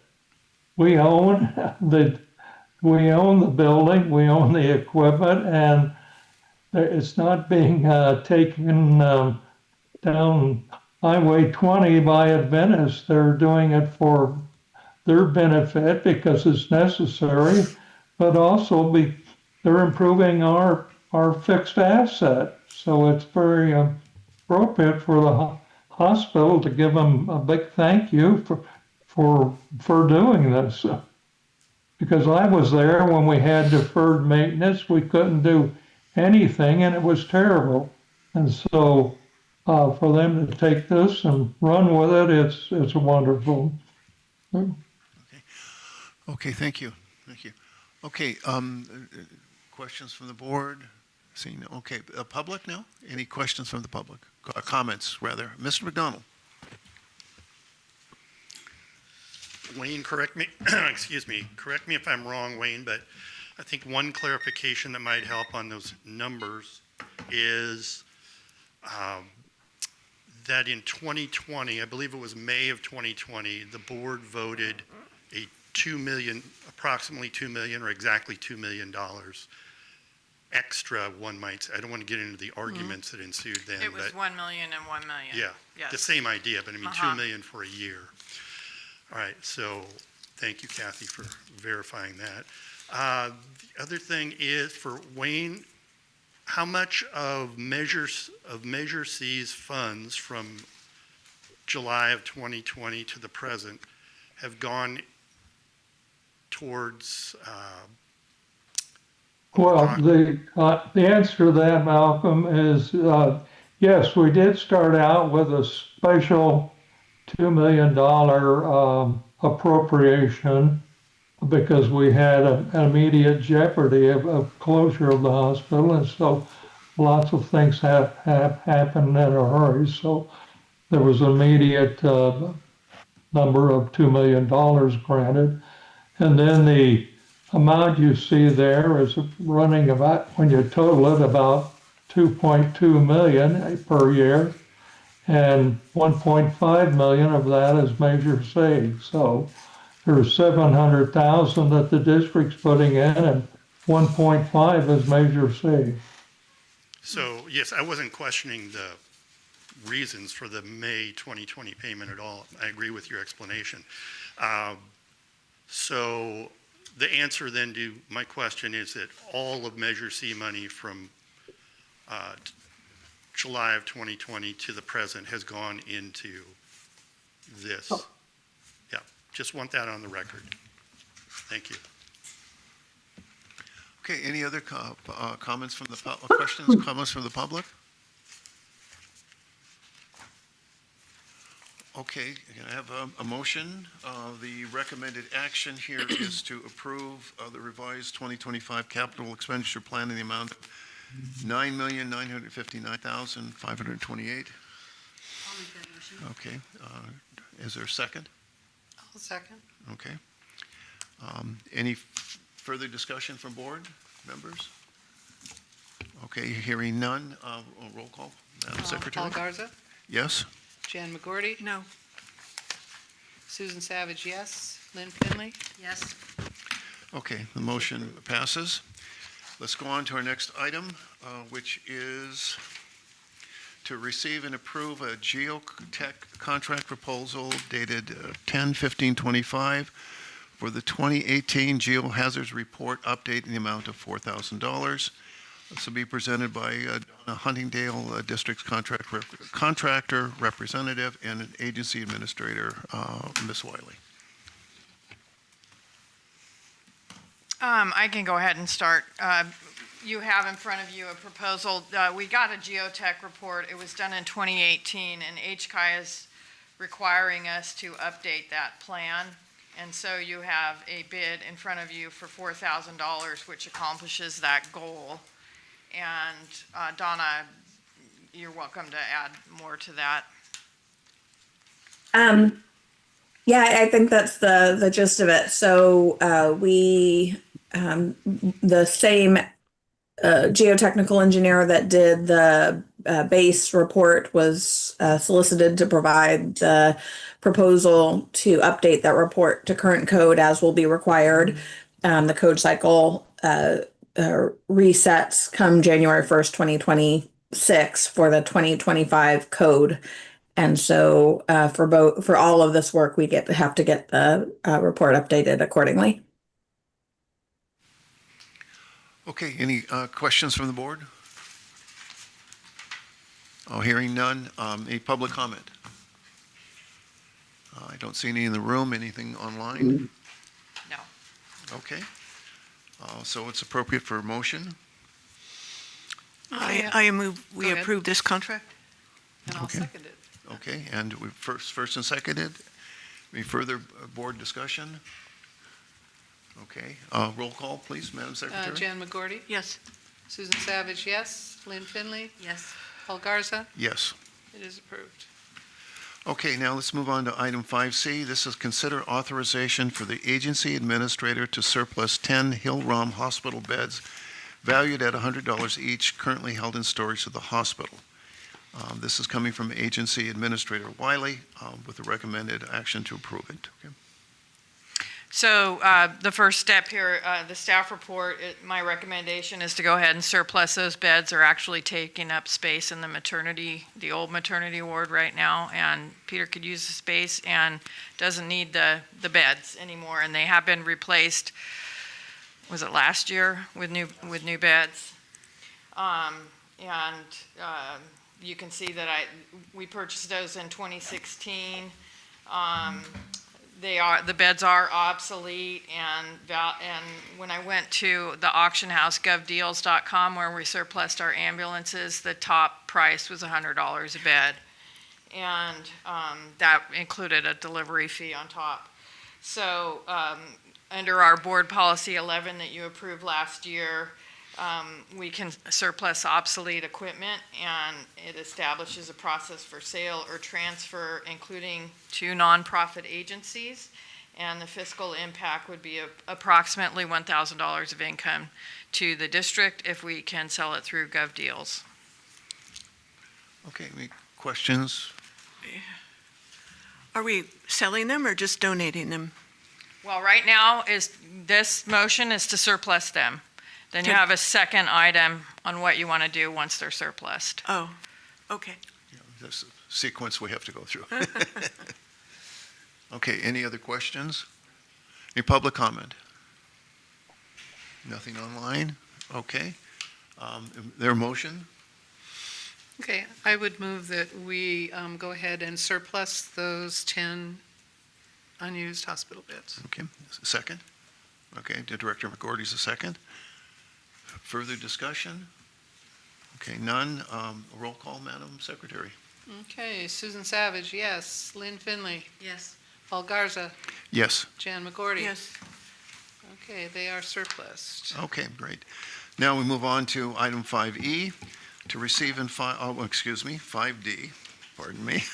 We own the building, we own the equipment, and it's not being taken down Highway 20 by Adventist. They're doing it for their benefit because it's necessary, but also they're improving our fixed asset. So it's very appropriate for the hospital to give them a big thank you for doing this. Because I was there when we had deferred maintenance, we couldn't do anything, and it was terrible. And so for them to take this and run with it, it's wonderful. Okay, thank you. Thank you. Okay, questions from the board? Seeing, okay, public now? Any questions from the public? Comments, rather. Mr. McDonald? Wayne, correct me, excuse me, correct me if I'm wrong, Wayne, but I think one clarification that might help on those numbers is that in 2020, I believe it was May of 2020, the board voted a approximately $2 million or exactly $2 million extra, one might say. I don't want to get into the arguments that ensued then, It was but 1 million and 1 million. yeah, Yes. the same idea, but I mean, 2 Uh-huh. million for a year. All right, so thank you, Kathy, for verifying that. The other thing is for Wayne, how much of Measure C's funds from July of 2020 to the present have gone towards, Well, the answer to that, Malcolm, is yes, we did start out with a special $2 million appropriation because we had an immediate jeopardy of closure of the hospital, and so lots of things have happened in a hurry. So there was an immediate number of $2 million granted, and then the amount you see there is running about, when you total it, about 2.2 million per year, and 1.5 million of that is Measure C. So there's 700,000 that the district's putting in, and 1.5 is Measure C. so yes, I wasn't questioning the reasons for the May 2020 payment at all. I agree with your explanation. So the answer then to my question is that all of Measure C money from July of 2020 to the present has gone into this. Yeah, just want that on the record. Thank you. Okay, any other comments from the, questions, comments from the public? Okay, can I have a motion? The recommended action here is to approve the revised 2025 capital expenditure plan in the amount of $9,959,528. I'll make that motion. Okay, is there a second? I'll second. Okay. Any further discussion from board members? Okay, hearing none, roll call, Madam Secretary? Paul Garza, Yes? Jan McGorty, No. Susan Savage, yes. Lynn Finley, Yes. Okay, the motion passes. Let's go on to our next item, which is to receive and approve a geotech contract proposal dated 10/15/25 for the 2018 Geohazards Report update in the amount of $4,000. This will be presented by Donna Huntingdale, District's contractor representative, and an agency administrator, Ms. Wiley. I can go ahead and start. You have in front of you a proposal. We got a geotech report. It was done in 2018, and HCI is requiring us to update that plan. And so you have a bid in front of you for $4,000, which accomplishes that goal. And Donna, you're welcome to add more to that. Yeah, I think that's the gist of it. So the same geotechnical engineer that did the base report was solicited to provide the proposal to update that report to current code as will be required. The code cycle resets come January 1st, 2026 for the 2025 code. And so for all of this work, we have to get the report updated accordingly. Okay, any questions from the board? Oh, hearing none. Any public comment? I don't see any in the room. Anything online? No. Okay. So it's appropriate for a motion. I move we Go ahead. approve this contract. and I'll Okay. second it. Okay, and we first and seconded. Any further board discussion? Okay, roll call, please, Madam Secretary. Jan McGorty, Yes. Susan Savage, yes. Lynn Finley, Yes. Paul Garza, Yes. it is approved. Okay, now let's move on to item 5C. This is consider authorization for the agency administrator to surplus 10 Hill-Rom hospital beds valued at $100 each, currently held in storage at the hospital. This is coming from Agency Administrator Wiley with a recommended action to approve it. Okay. So the first step here, the staff report, my recommendation is to go ahead and surplus those beds. They're actually taking up space in the old maternity ward right now, and Peter could use the space and doesn't need the beds anymore, and they have been replaced, was it last year, with new beds? You can see that we purchased those in 2016. The beds are obsolete, and when I went to the auction house, govdeals.com, where we surplused our ambulances, the top price was $100 a bed, and that included a delivery fee on top. So under our board policy 11 that you approved last year, we can surplus obsolete equipment, and it establishes a process for sale or transfer, including to nonprofit agencies, and the fiscal impact would be approximately $1,000 of income to the district if we can sell it through GovDeals. Okay, any questions? Are we selling them or just donating them? Well, right now this motion is to surplus them. Then you have a second item on what you want to do once they're surplused. Oh, okay. This sequence we have to go through. Okay, any other questions? Any public comment? Nothing online? Okay. Their motion? Okay, I would move that we go ahead and surplus those 10 unused hospital beds. Okay, second? Okay, Director McGordy's a second. Further discussion? Okay, none. Roll call, Madam Secretary. Okay, Susan Savage, yes. Lynn Finley, Yes. Paul Garza, Yes. Jan McGordy. Yes. Okay, they are surplused. Okay, great. Now we move on to item 5E, to receive and 5D, pardon me.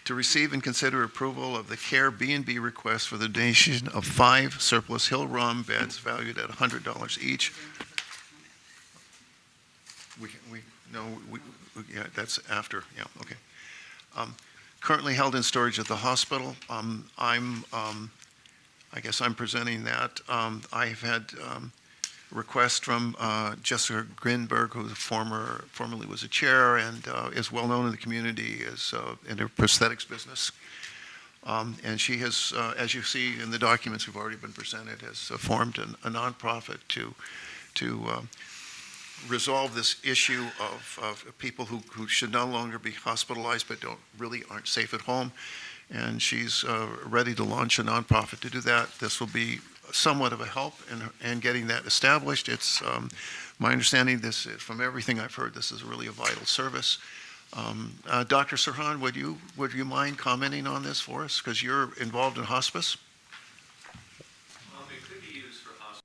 To receive and consider approval of the CARE B&B request for the donation of 5 surplus Hill-Rom beds valued at $100 each. Yeah, that's after, yeah, okay. Currently held in storage at the hospital. I guess I'm presenting that. I've had request from Jessica Grinberg, who formerly was a chair and is well known in the community as in her prosthetics business. And she has, as you see in the documents we've already been presented, has formed a nonprofit to resolve this issue of people who should no longer be hospitalized but aren't safe at home. And she's ready to launch a nonprofit to do that. This will be somewhat of a help in getting that established. It's my understanding, from everything I've heard, this is really a vital service. Dr. Serhan, would you mind commenting on this for us? Because you're involved in hospice. It could be used for hospice.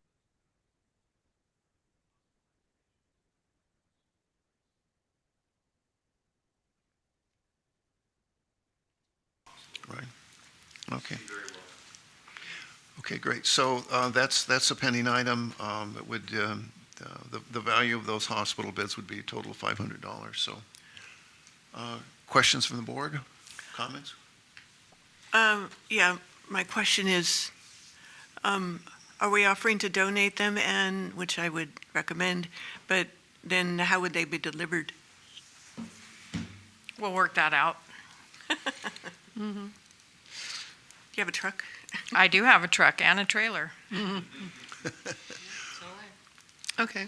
Right. Okay. Very well. Okay, great. So that's a pending item. It would the value of those hospital beds would be a total of $500. So, questions from the board? Comments? Yeah, my question is, are we offering to donate them, and which I would recommend, but then how would they be delivered? We'll work that out. Do you have a truck? I do have a truck and a trailer. Okay,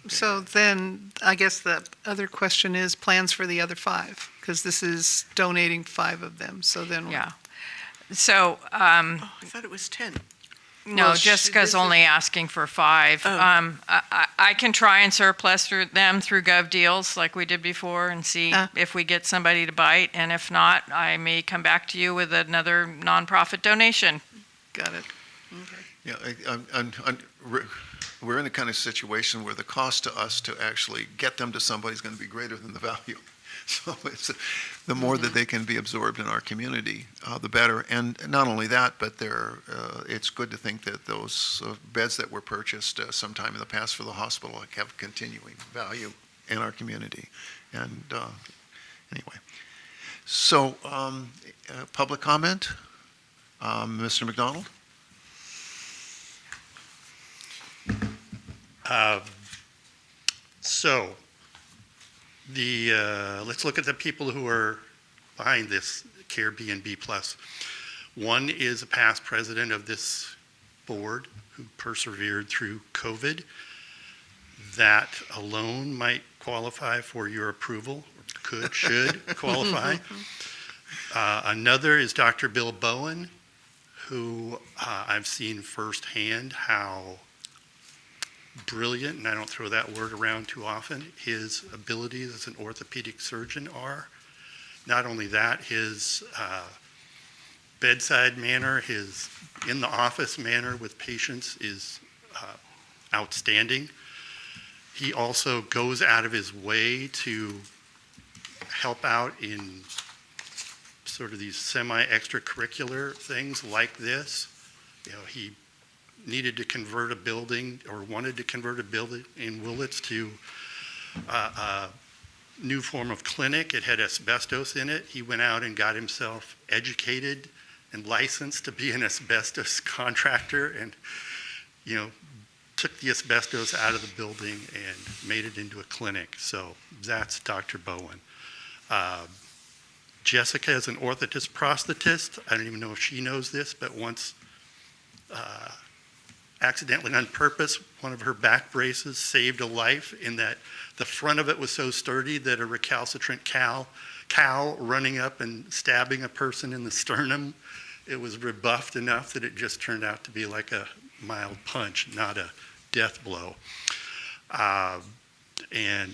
so then I guess the other question is plans for the other 5, because this is donating 5 of them, so then. Yeah. So, Oh, I thought it was 10. no, Well, Jessica's this is- only asking for 5. Oh. I can try and surplus them through GovDeals like we did before and see if we get somebody to bite. And if not, I may come back to you with another nonprofit donation. Got it. Yeah, we're in a kind of situation where the cost to us to actually get them to somebody is going to be greater than the value. So the more that they can be absorbed in our community, the better. And not only that, but it's good to think that those beds that were purchased sometime in the past for the hospital have continuing value in our community. And anyway, so public comment, Mr. McDonald? So, let's look at the people who are behind this Care B&B Plus. One is a past president of this board who persevered through COVID. That alone might qualify for your approval, should qualify. Another is Dr. Bill Bowen, who I've seen firsthand how brilliant, and I don't throw that word around too often, his abilities as an orthopedic surgeon are. Not only that, his bedside manner, his in-the-office manner with patients is outstanding. He also goes out of his way to help out in sort of these semi-extracurricular things like this. You know, he needed to convert a building or wanted to convert a building in Willits to a new form of clinic. It had asbestos in it. He went out and got himself educated and licensed to be an asbestos contractor and, you know, took the asbestos out of the building and made it into a clinic. So that's Dr. Bowen. Jessica is an orthotist prosthetist. I don't even know if she knows this, but once accidentally and on purpose, one of her back braces saved a life in that the front of it was so sturdy that a recalcitrant cow running up and stabbing a person in the sternum, it was rebuffed enough that it just turned out to be like a mild punch, not a death blow. And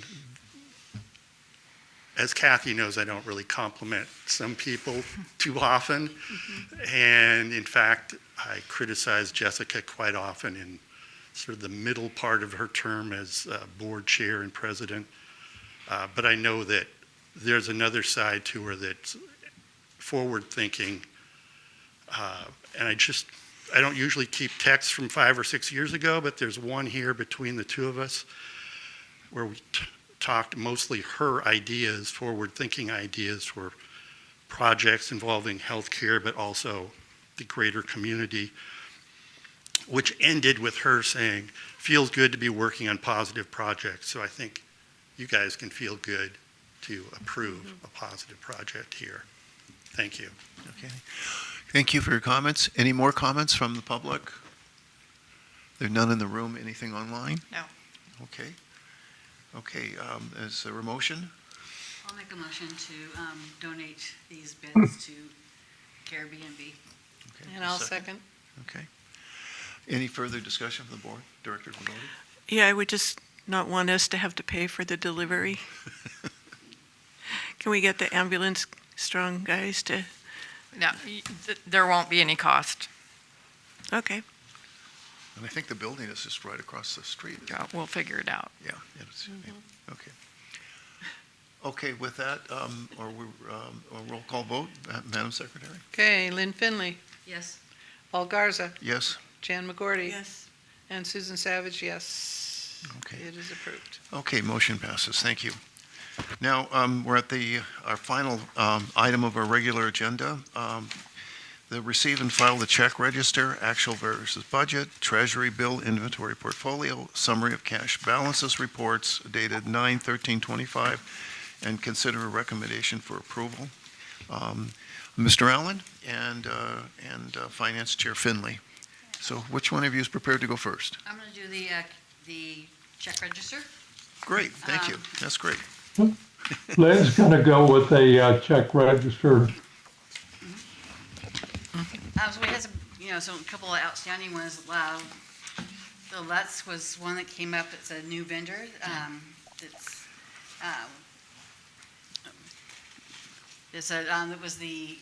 as Kathy knows, I don't really compliment some people too often. And in fact, I criticize Jessica quite often in sort of the middle part of her term as board chair and president. But I know that there's another side to her that's forward thinking. And I don't usually keep texts from 5 or 6 years ago, but there's one here between the two of us where we talked mostly her ideas, forward-thinking ideas for projects involving healthcare, but also the greater community, which ended with her saying, feels good to be working on positive projects. So I think you guys can feel good to approve a positive project here. Thank you. Okay. Thank you for your comments. Any more comments from the public? There are none in the room. Anything online? No. Okay. Okay, is there a motion? I'll make a motion to donate these bids to Care B&B. Okay, And I'll second. Okay. Any further discussion from the board? Director Condotti? Yeah, I would just not want us to have to pay for the delivery. Can we get the ambulance strong guys to, No, there won't be any cost. okay. And I think the building is just right across the street. We'll figure it out. Yeah, yeah, okay. Okay, with that, or a roll call vote, Madam Secretary? Okay, Lynn Finley, Yes. Paul Garza, Yes? Jan McGordy, Yes. and Susan Savage, yes. Okay. It is approved. Okay, motion passes. Thank you. Now, we're at our final item of our regular agenda. The receive and file the check register, actual versus budget, treasury bill inventory portfolio, summary of cash balances reports dated 9/13/25, and consider a recommendation for approval. Mr. Allen and Finance Chair Finley. So which one of you is prepared to go first? I'm going to do the check register. Great, thank you. That's great. Lynn's gonna go with a check register. So we had some, a couple of outstanding ones. The Lutz was one that came up. It's a new vendor. It was the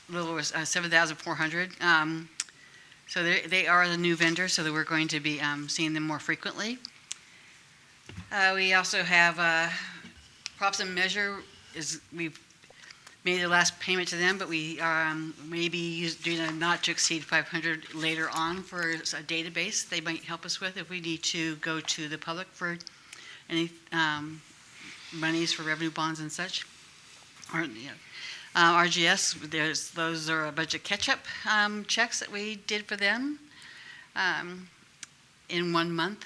little was 7,400. So they are the new vendor, so that we're going to be seeing them more frequently. We also have Props and Measure we've made the last payment to them, but we may be doing a not to exceed 500 later on for a database they might help us with if we need to go to the public for any monies for revenue bonds and such. Or, RGS, those are a budget catch-up checks that we did for them in 1 month.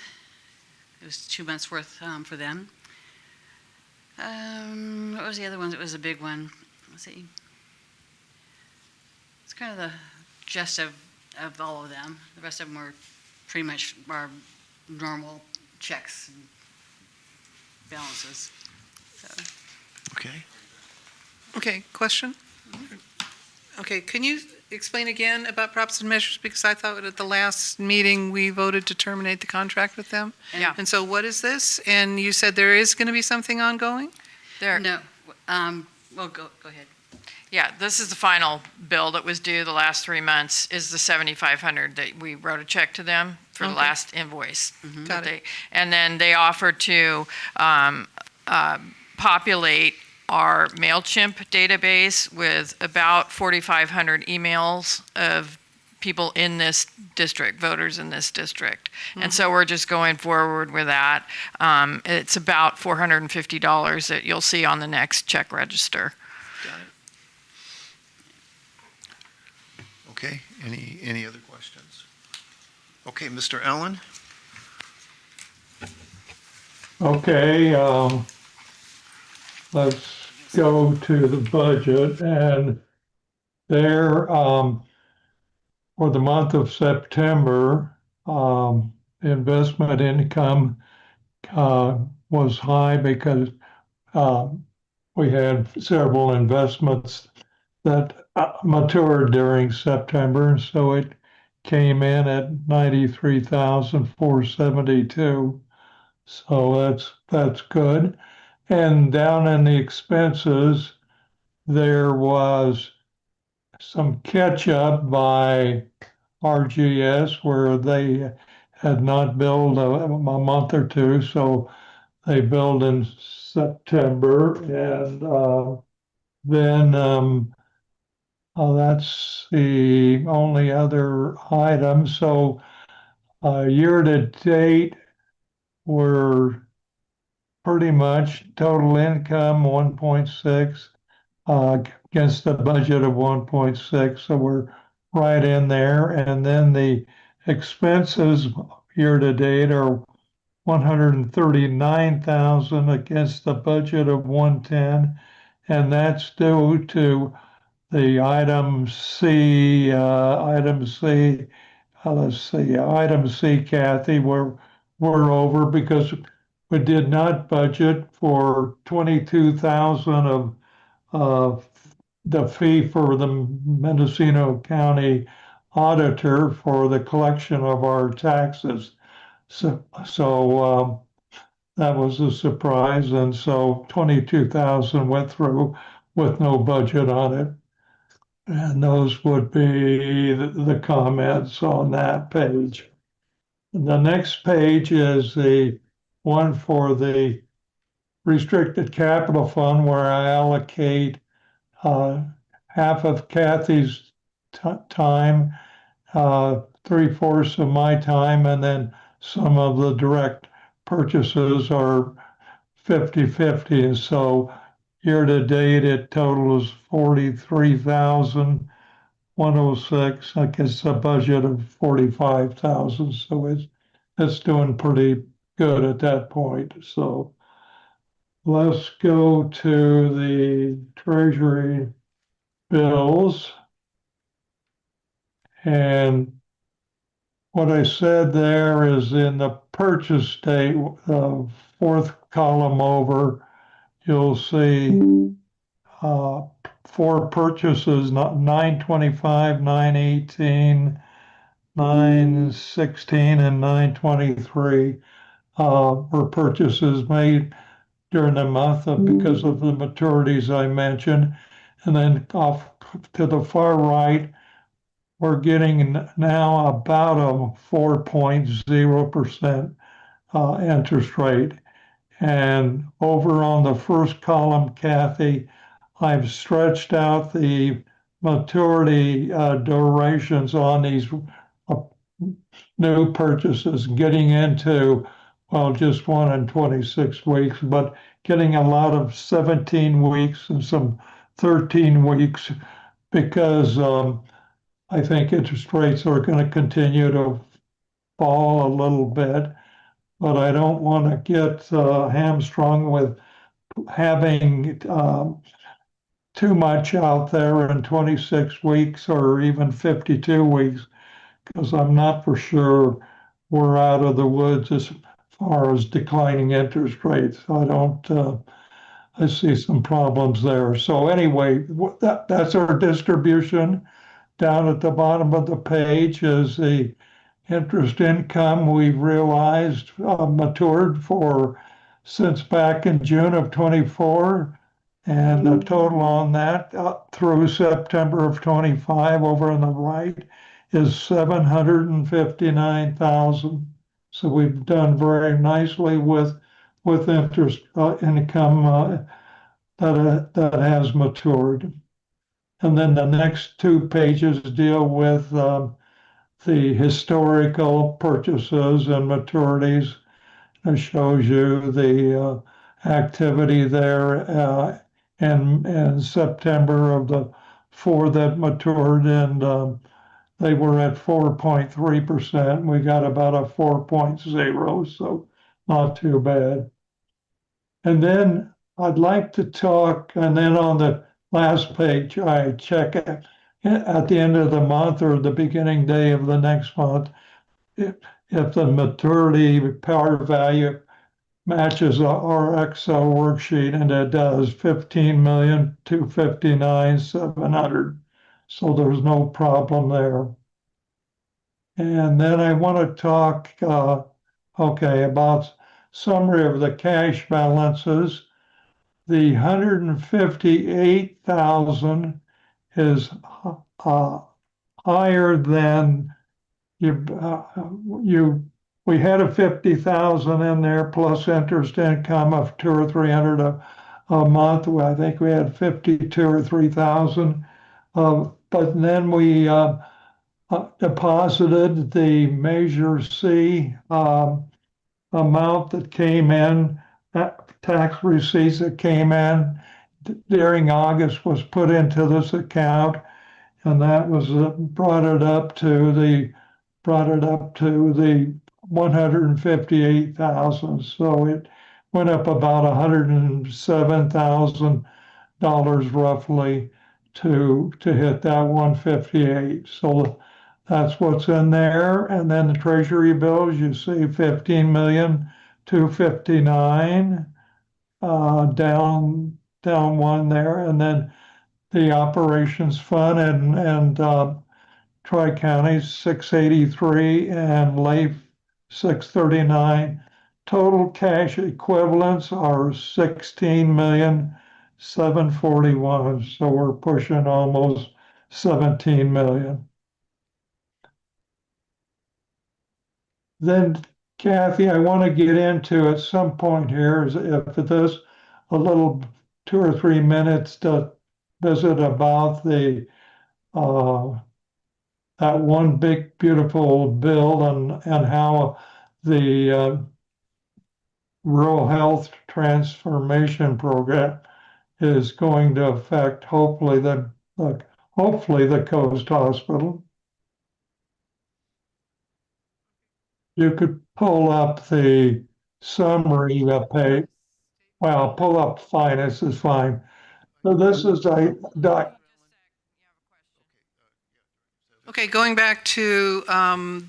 It was 2 months worth for them. What was the other one? It was a big one. Let's see. It's kind of the gist of all of them. The rest of them were pretty much our normal checks and balances. So. Okay. Okay, question? Okay, can you explain again about props and measures? Because I thought at the last meeting, we voted to terminate the contract with them. Yeah. And so what is this? And you said there is going to be something ongoing? There, No, well, go ahead. yeah, this is the final bill that was due the last 3 months, is the 7,500 that we wrote a check to them for the Okay. last invoice. Got it. And then they offered to populate our MailChimp database with about 4,500 emails of people in this district, voters in this district. And so we're just going forward with that. It's about $450 that you'll see on the next check register. Okay, any other questions? Okay, Mr. Allen? Okay, let's go to the budget, and there, for the month of September, investment income was high because we had several investments that matured during September, and so it came in at 93,472. So that's good. And down in the expenses, there was some catch up by RGS where they had not billed a month or two, so they billed in September, and then that's the only other item. So year to date, we're pretty much total income 1.6 against the budget of 1.6, so we're right in there. And then the expenses year to date are 139,000 against the budget of 110, and that's due to the item C, let's see, item C, Kathy, where we're over because we did not budget for 22,000 of the fee for the Mendocino County auditor for the collection of our taxes. So that was a surprise, and so 22,000 went through with no budget on it. And those would be the comments on that page. The next page is the one for the restricted capital fund where I allocate half of Kathy's time, 3/4 of my time, and then some of the direct purchases are 50-50. And so year to date, it totals 43,106 against a budget of 45,000. So it's doing pretty good at that point. So let's go to the Treasury bills. And what I said there is in the purchase date, the fourth column over, you'll see 4 purchases, 925, 918, 916, and 923 were purchases made during the month because of the maturities I mentioned. And then off to the far right, we're getting now about a 4.0% interest rate. And over on the first column, Kathy, I've stretched out the maturity durations on these new purchases, getting into, well, just 1 and 26 weeks, but getting a lot of 17 weeks and some 13 weeks because I think interest rates are going to continue to fall a little bit. but I don't want to get hamstrung with having too much out there in 26 weeks or even 52 weeks, because I'm not for sure we're out of the woods as far as declining interest rates. I don't, I see some problems there. So anyway, that's our distribution. Down at the bottom of the page is the interest income we've realized matured for since back in June of 24. And the total on that through September of 25 over on the right is 759,000. So we've done very nicely with interest income that has matured. And then the next two pages deal with the historical purchases and maturities. It shows you the activity there in September of the four that matured, and they were at 4.3%. We got about a 4.0, so not too bad. And then I'd like to talk, and then on the last page, I check it at the end of the month or the beginning day of the next month if, if the maturity par value matches our Excel worksheet, and it does 15,259,700. So there's no problem there. And then I want to talk, about summary of the cash balances. The 158,000 is higher than we had a 50,000 in there plus interest income of 200 or 300 a month. I think we had 52 or 3,000. But then we deposited the Measure C amount that came in, tax receipts that came in during August was put into this account, and that was brought it up to the 158,000. So it went up about $107,000 roughly to hit that 158. So that's what's in there. And then the treasury bills, you see 15,259,000, down one there. And then the operations fund and Tri-County 683 and LAIF 639. Total cash equivalents are 16,741,000. So we're pushing almost 17 million. Then, Kathy, I want to get into at some point here, is if this a little 2 or 3 minutes to visit about the that one big beautiful bill and how the rural health transformation program is going to affect hopefully the Coast Hospital. You could pull up the summary page. Well, pull up finance is fine. So this is Okay, going back to,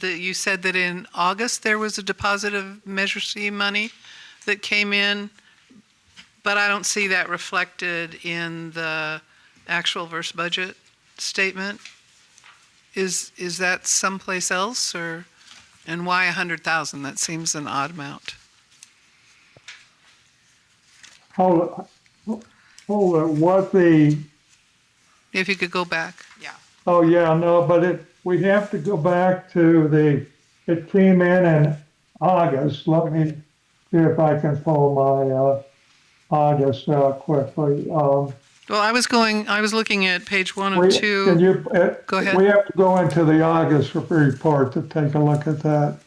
you said that in August there was a deposit of Measure C money that came in, but I don't see that reflected in the actual versus budget statement. Is that someplace else, or, and why 100,000? That seems an odd amount. hold it, what the, If you could go back. oh yeah, no, but we have to go back to it came in August. Let me see if I can pull my August quickly. Well, I was looking at page 1 of 2. Can you, Go ahead. we have to go into the August report to take a look at that.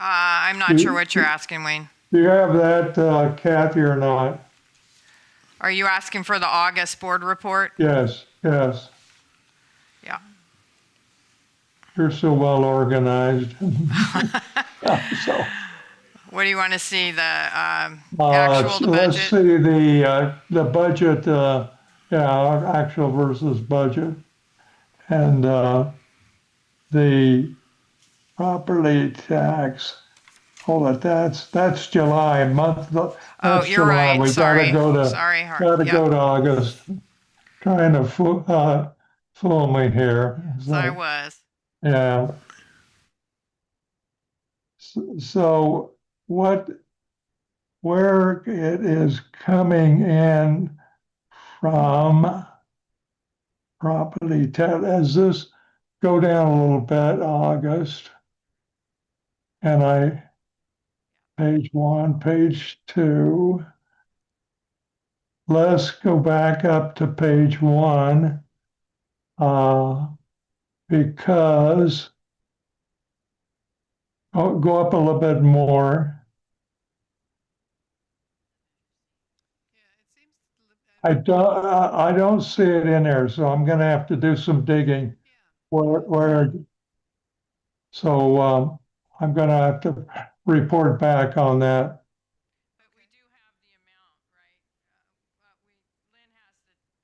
I'm not sure what you're asking, Wayne. Do you have that, Kathy, or not? Are you asking for the August board report? Yes, yes. Yeah. You're so well organized. So, What do you want to see, the actual, the let's budget? see the budget, yeah, actual versus budget. And the property tax, hold it, that's July, month, Oh, that's you're July. right. We Sorry. gotta go to, Sorry, gotta Yep. go to August. Trying to fool me here. Yes, I So, was. yeah. So where it is coming in from property tax, as this go down a little bit, August, and page 1, page 2, let's go back up to page 1, because, go up a little bit more. I don't see it in there, so I'm gonna have to do some digging. Where, so, I'm gonna have to report back on that. But we do have the amount, right? Lynn has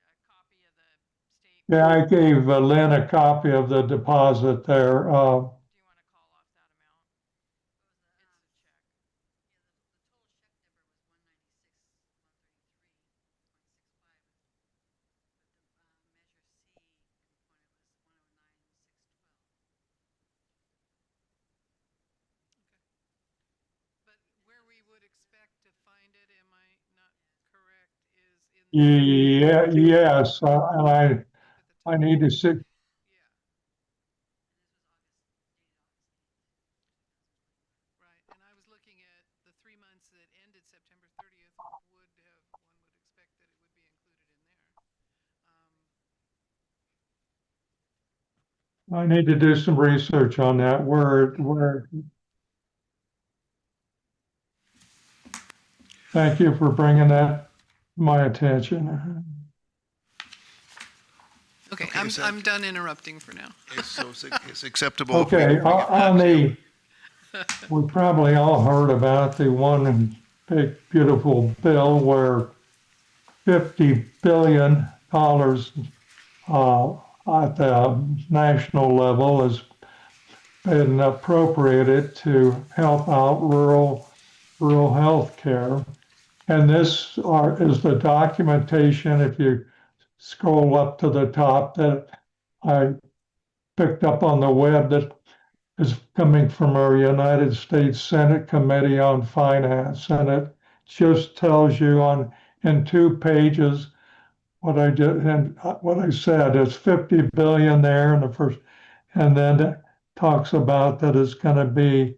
a copy of the state. Yeah, I gave Lynn a copy of the deposit there. Do you want to call off that amount? It's a check. But where we would expect to find it, am I not correct, is in the. Yeah, yes, and I need to see, Yeah. Right, and I was looking at the 3 months that ended September 30th one would expect that it would be included in there. I need to do some research on that, where. Thank you for bringing that to my attention. Okay, Okay, is that- I'm done interrupting for now. So it's acceptable. if we Okay, bring it back on to you? we probably all heard about the one big beautiful bill where $50 billion at the national level has been appropriated to help out rural health care. And this is the documentation, if you scroll up to the top, that I picked up on the web, that is coming from our United States Senate Committee on Finance. And it just tells you in 2 pages what I did and what I said. It's 50 billion there in the first, and then it talks about that it's going to be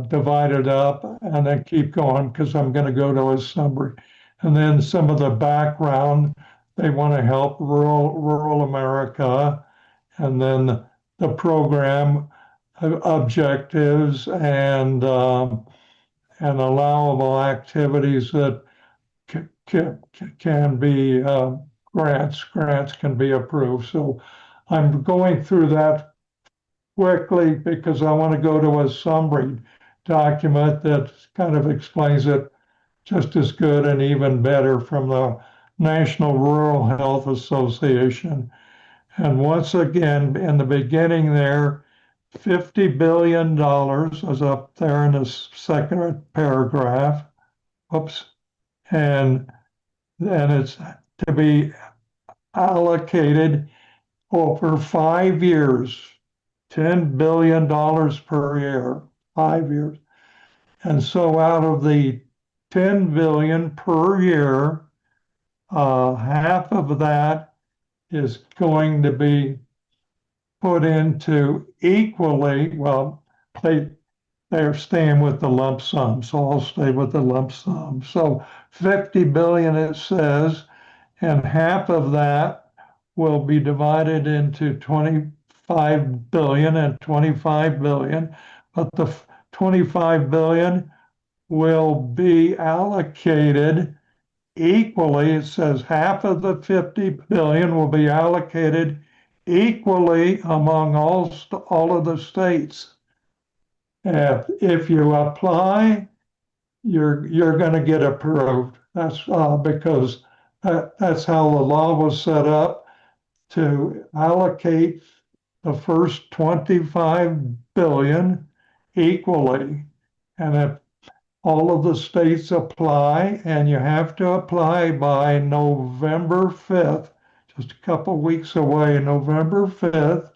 divided up, and then keep going because I'm going to go to a summary. And then some of the background, they want to help rural America, and then the program objectives and allowable activities that can be grants can be approved. So I'm going through that quickly because I want to go to a summary document that kind of explains it just as good and even better from the National Rural Health Association. And once again, in the beginning there, $50 billion is up there in the second paragraph. Oops. And it's to be allocated over 5 years, $10 billion per year, 5 years. And so out of the 10 billion per year, half of that is going to be put into equally, well, they're staying with the lump sum, so I'll stay with the lump sum. So 50 billion, it says, and half of that will be divided into 25 billion and 25 billion, but the 25 billion will be allocated equally. It says half of the 50 billion will be allocated equally among all of the states. If you apply, you're going to get approved. That's because that's how the law was set up, to allocate the first 25 billion equally. And if all of the states apply, and you have to apply by November 5th, just a couple weeks away, November 5th,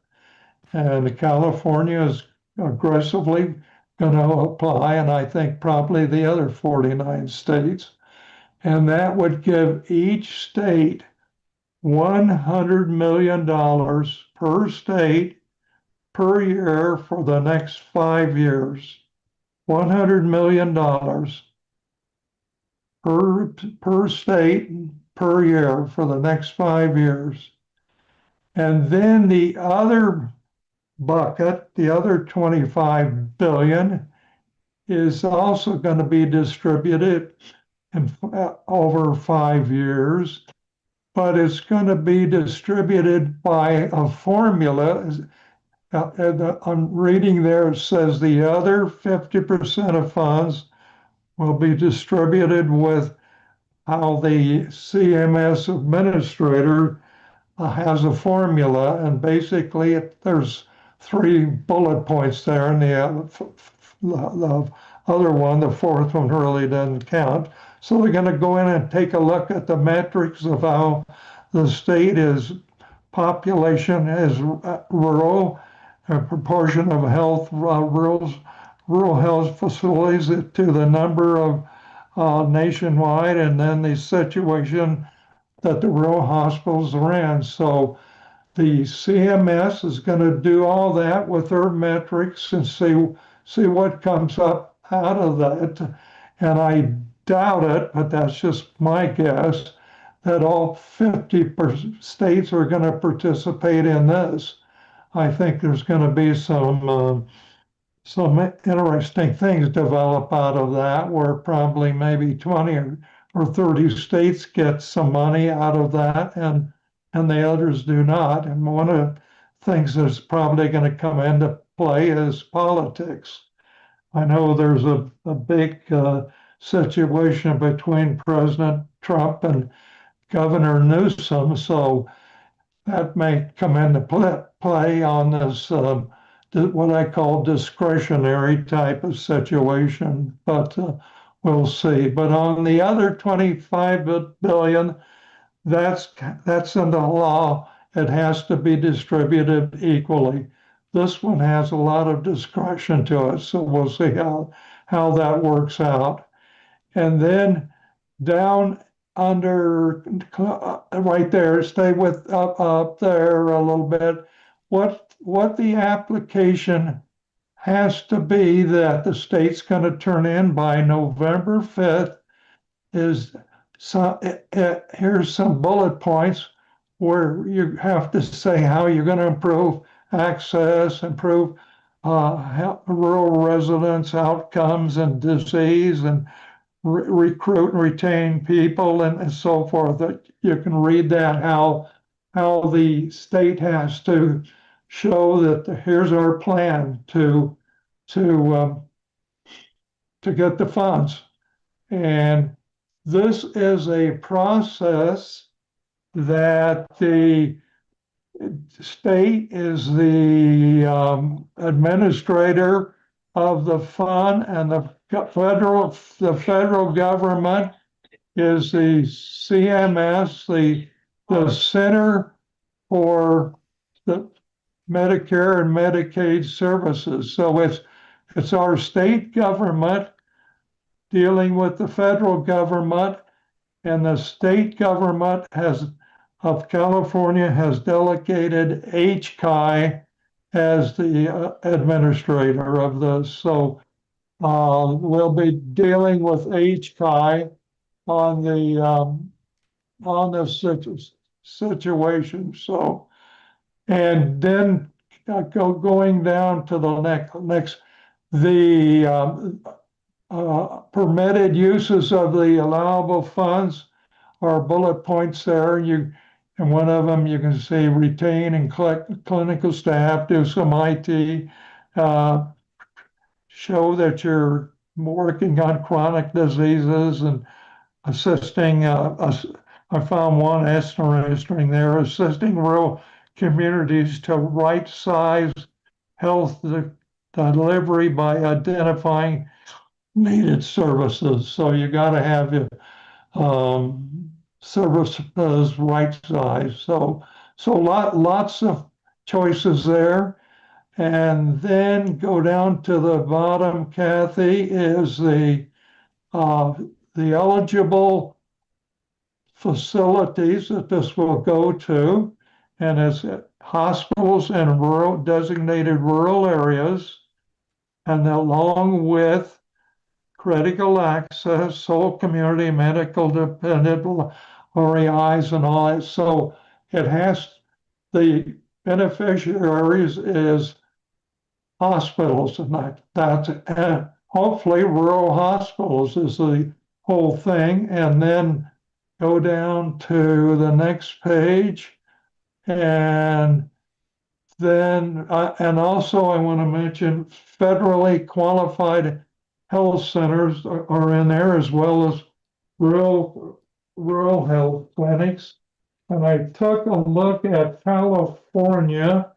and California is aggressively going to apply, and I think probably the other 49 states. And that would give each state $100 million per state per year for the next 5 years. $100 million per state per year for the next 5 years. And then the other bucket, the other 25 billion, is also going to be distributed over 5 years, but it's going to be distributed by a formula. I'm reading there, it says the other 50% of funds will be distributed with how the CMS administrator has a formula, and basically there's 3 bullet points there, and the other one, the fourth one, really doesn't count. So we're going to go in and take a look at the metrics of how the state is population is rural, a proportion of rural health facilities to the number of nationwide, and then the situation that the rural hospitals are in. So the CMS is going to do all that with their metrics and see what comes up out of that. And I doubt it, but that's just my guess, that all 50 states are going to participate in this. I think there's going to be some interesting things develop out of that, where probably maybe 20 or 30 states get some money out of that, and the others do not. And one of the things that's probably going to come into play is politics. I know there's a big situation between President Trump and Governor Newsom, so that may come into play on this what I call discretionary type of situation, but we'll see. But on the other 25 billion, that's in the law. It has to be distributed equally. This one has a lot of discretion to it, so we'll see how that works out. And then down under right there, stay with up there a little bit. What the application has to be that the state's going to turn in by November 5th is here's some bullet points where you have to say how you're going to improve access, improve rural residents' outcomes and disease, and recruit and retain people, and so forth. That you can read that how the state has to show that here's our plan to get the funds. And this is a process that the state is the administrator of the fund, and the federal government is the CMS, the Center for the Medicare and Medicaid Services. So it's our state government dealing with the federal government, and the state government of California has delegated HCI as the administrator of this. So we'll be dealing with HCI on this situation. So, and then going down to the next the permitted uses of the allowable funds are bullet points there. And one of them, you can say retain and clinical staff, do some IT, uh, show that you're working on chronic diseases and assisting, I found one interesting there, assisting rural communities to right size health delivery by identifying needed services. So you got to have your services right size. So lots of choices there. And then go down to the bottom, Kathy, is uh, the eligible facilities that this will go to, and it's hospitals in rural designated rural areas, and along with critical access, sole community medical dependent REIs and all that. So it has the beneficiaries is hospitals, and that's hopefully rural hospitals is the whole thing. And then go down to the next page, and then and also I want to mention federally qualified health centers are in there, as well as rural health clinics. And I took a look at California.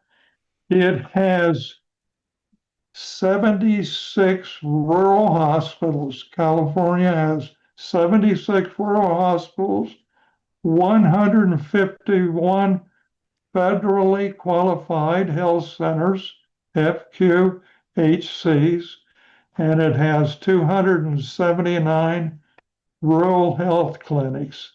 It has 76 rural hospitals. California has 76 rural hospitals, 151 federally qualified health centers, FQHCs, and it has 279 rural health clinics.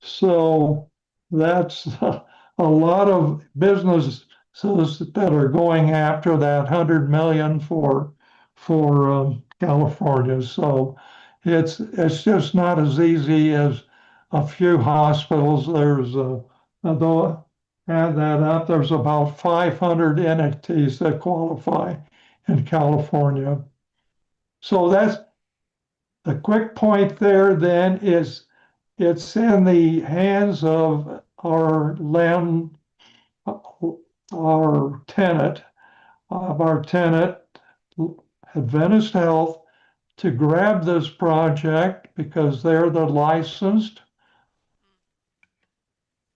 So that's a lot of businesses that are going after that 100 million for California. So it's just not as easy as a few hospitals. There's although add that up, there's about 500 entities that qualify in California. So that's the quick point there. Then is it's in the hands of our tenant, Adventist Health, to grab this project because they're the licensed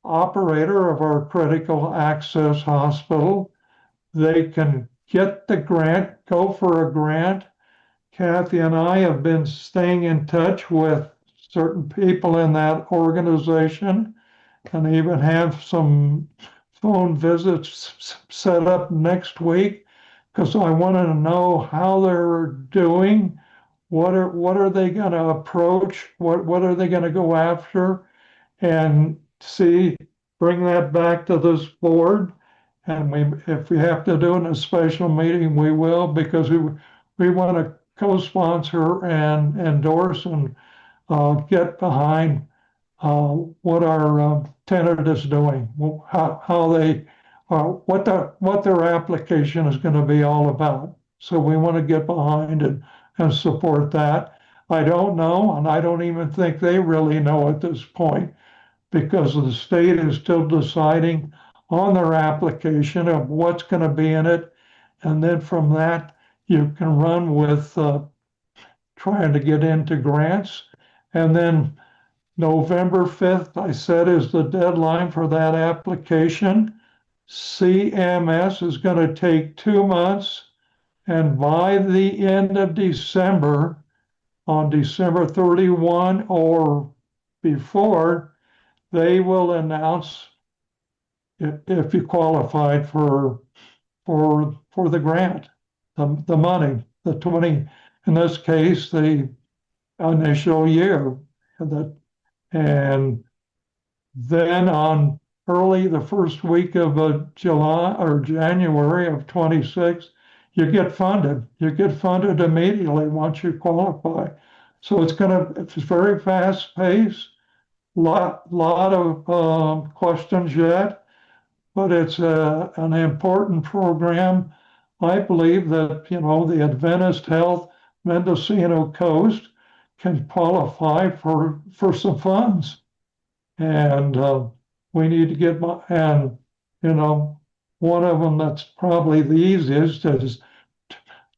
operator of our critical access hospital. They can get the grant, go for a grant. Kathy and I have been staying in touch with certain people in that organization and even have some phone visits set up next week because I wanted to know how they're doing. What are they going to approach? What are they going to go after? And bring that back to this board. And if we have to do it in a special meeting, we will, because we want to co-sponsor and endorse and get behind what our tenant is doing, how they, what their application is going to be all about. So we want to get behind and support that. I don't know, and I don't even think they really know at this point, because the state is still deciding on their application of what's going to be in it. And then from that, you can run with trying to get into grants. And then November 5th, I said, is the deadline for that application. CMS is going to take 2 months. And by the end of December, on December 31 or before, they will announce if you qualified for the grant, the money, the 20, in this case, the initial year. And then on early the first week of July or January of 26, you get funded. You get funded immediately once you qualify. So it's very fast paced. Lot of questions yet, but it's an important program. I believe that, the Adventist Health Mendocino Coast can qualify for some funds. And we need to get, and, you know, one of them that's probably the easiest is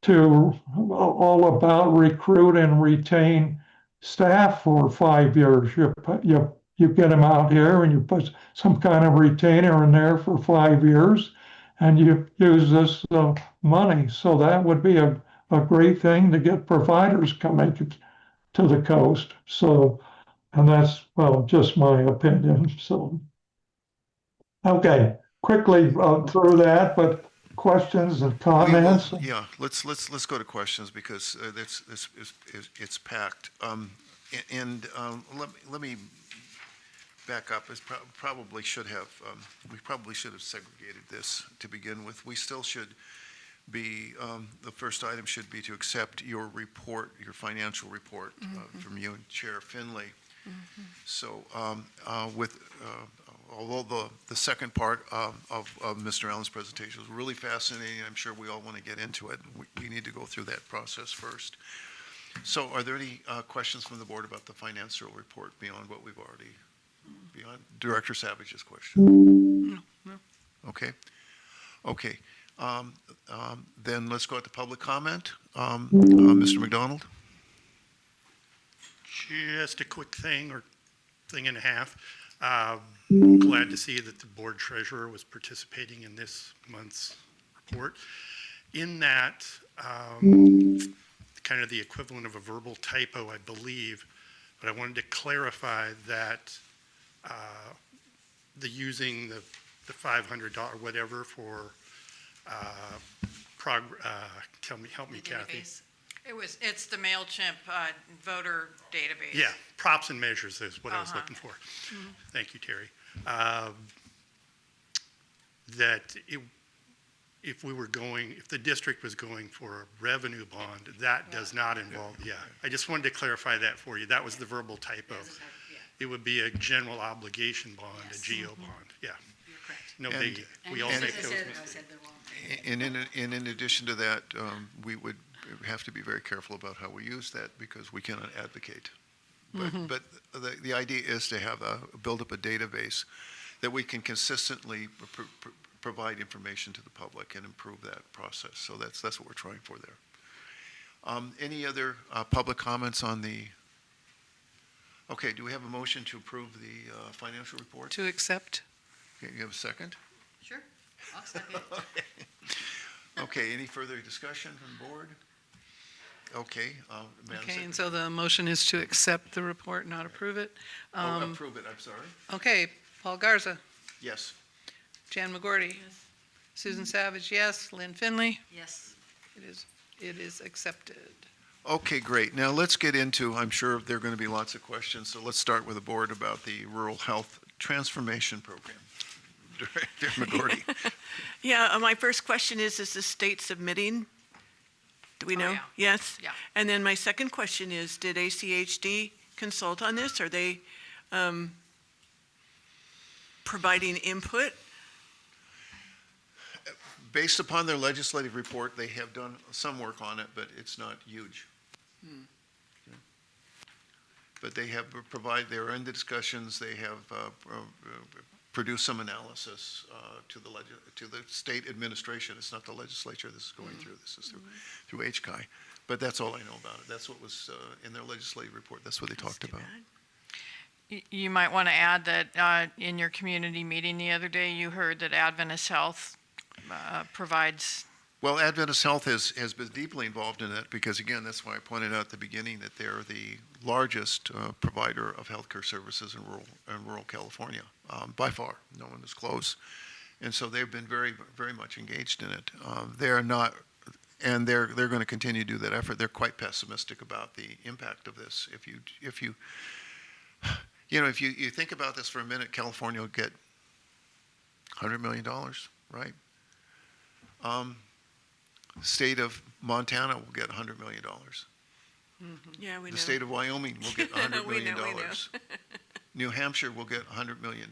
to all about recruit and retain staff for 5 years. You get them out here and you put some kind of retainer in there for 5 years and you use this money. So that would be a great thing to get providers coming to the coast. So, and that's, well, just my opinion. So, okay, quickly through that, but questions and We will, comments? yeah, let's go to questions because it's packed. Let me back up. Probably should have we probably should have segregated this to begin with. We still should be the first item should be to accept your report, your financial report from you and Chair Finley. So with although the second part of Mr. Allen's presentation was really fascinating, I'm sure we all want to get into it. We need to go through that process first. So are there any questions from the board about the financial report beyond what we've already, beyond Director Savage's question? No. Okay. Okay. Then let's go to public comment. Mr. McDonald? Just a quick thing or thing and a half. Glad to see that the board treasurer was participating in this month's report. In that, kind of the equivalent of a verbal typo, I believe, but I wanted to clarify that the using the $500 whatever for help me, The Kathy. database. It's the MailChimp voter database. Yeah, props and measures is what I was Uh-huh. looking for. Thank you, Terry. That if we were going, if the district was going for a revenue bond, that does not involve, yeah. I just wanted to clarify that for you. That was the verbal typo. As a type, yeah, It would be a general obligation bond, a Yes. GO bond, yeah. you're correct. No And- biggie. And We all as I make those said, I mistakes. said the wrong. And in addition to that, we would have to be very careful about how we use that because we cannot advocate. But the idea is to have build up a database that we can consistently provide information to the public and improve that process. So that's what we're trying for there. Any other public comments on the? Okay, do we have a motion to approve the financial report? To accept? Okay, you have a second? Sure, I'll second it. Okay, any further discussion from the board? Okay. Madam Okay, and Secretary. so the motion is to accept the report, not approve it. Approve it, I'm sorry. Okay, Paul Garza, Yes. Jan McGorty, Yes. Susan Savage, yes, Lynn Finley, Yes. it is accepted. Okay, great. Now let's get into, I'm sure there are going to be lots of questions, so let's start with the board about the Rural Health Transformation Program. Director McGorty. Yeah, my first question is the state submitting? Do we Oh, know? yeah. Yes? Yeah. And then my second question is, did ACHD consult on this? Are they providing input? Based upon their legislative report, they have done some work on it, but it's not huge. But they have they're in the discussions, they have produced some analysis to the state administration. It's not the legislature this is going through, this is through HCI. But that's all I know about it. That's what was in their legislative report. That's what they talked Too about. bad. You might want to add that in your community meeting the other day, you heard that Adventist Health provides. Well, Adventist Health has been deeply involved in it because, again, that's why I pointed out at the beginning that they're the largest provider of healthcare services in rural California, by far. No one is close. And so they've been very, very much engaged in it. They're not, and they're going to continue to do that effort. They're quite pessimistic about the impact of this. If you think about this for a minute, California will get $100 million, right? State of Montana will get $100 million. Yeah, we know. The state of Wyoming will get $100 We million. know, we know. New Hampshire will get $100 million.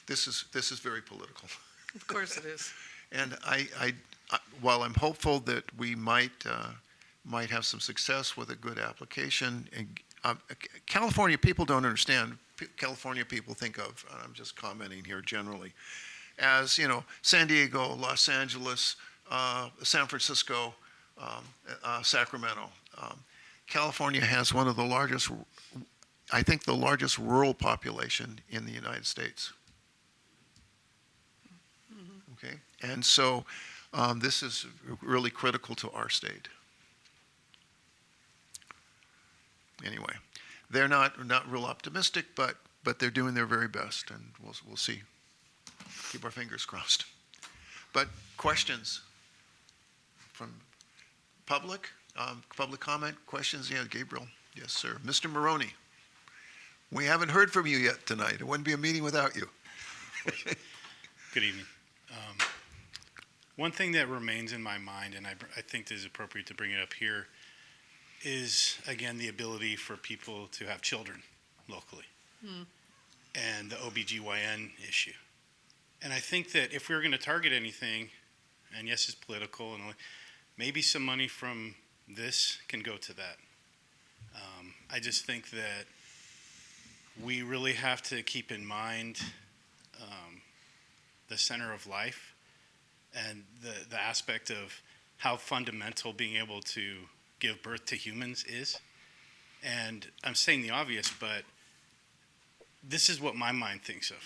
This is very political. Of course it is. And while I'm hopeful that we might have some success with a good application, and California people don't understand. California people think of, I'm just commenting here generally, as, San Diego, Los Angeles, San Francisco, Sacramento. California has one of the largest, I think the largest rural population in the United States. Okay, and so this is really critical to our state. Anyway, they're not real optimistic, but they're doing their very best, and we'll see. Keep our fingers crossed. But questions from public? Public comment, questions? Yeah, Gabriel. Yes, sir. Mr. Maroney, we haven't heard from you yet tonight. It wouldn't be a meeting without you. Good evening. One thing that remains in my mind, and I think it is appropriate to bring it up here, is, again, the ability for people to have children locally and the OBGYN issue. And I think that if we were going to target anything, and yes, it's political, and maybe some money from this can go to that. I just think that we really have to keep in mind the center of life and the aspect of how fundamental being able to give birth to humans is. And I'm saying the obvious, but this is what my mind thinks of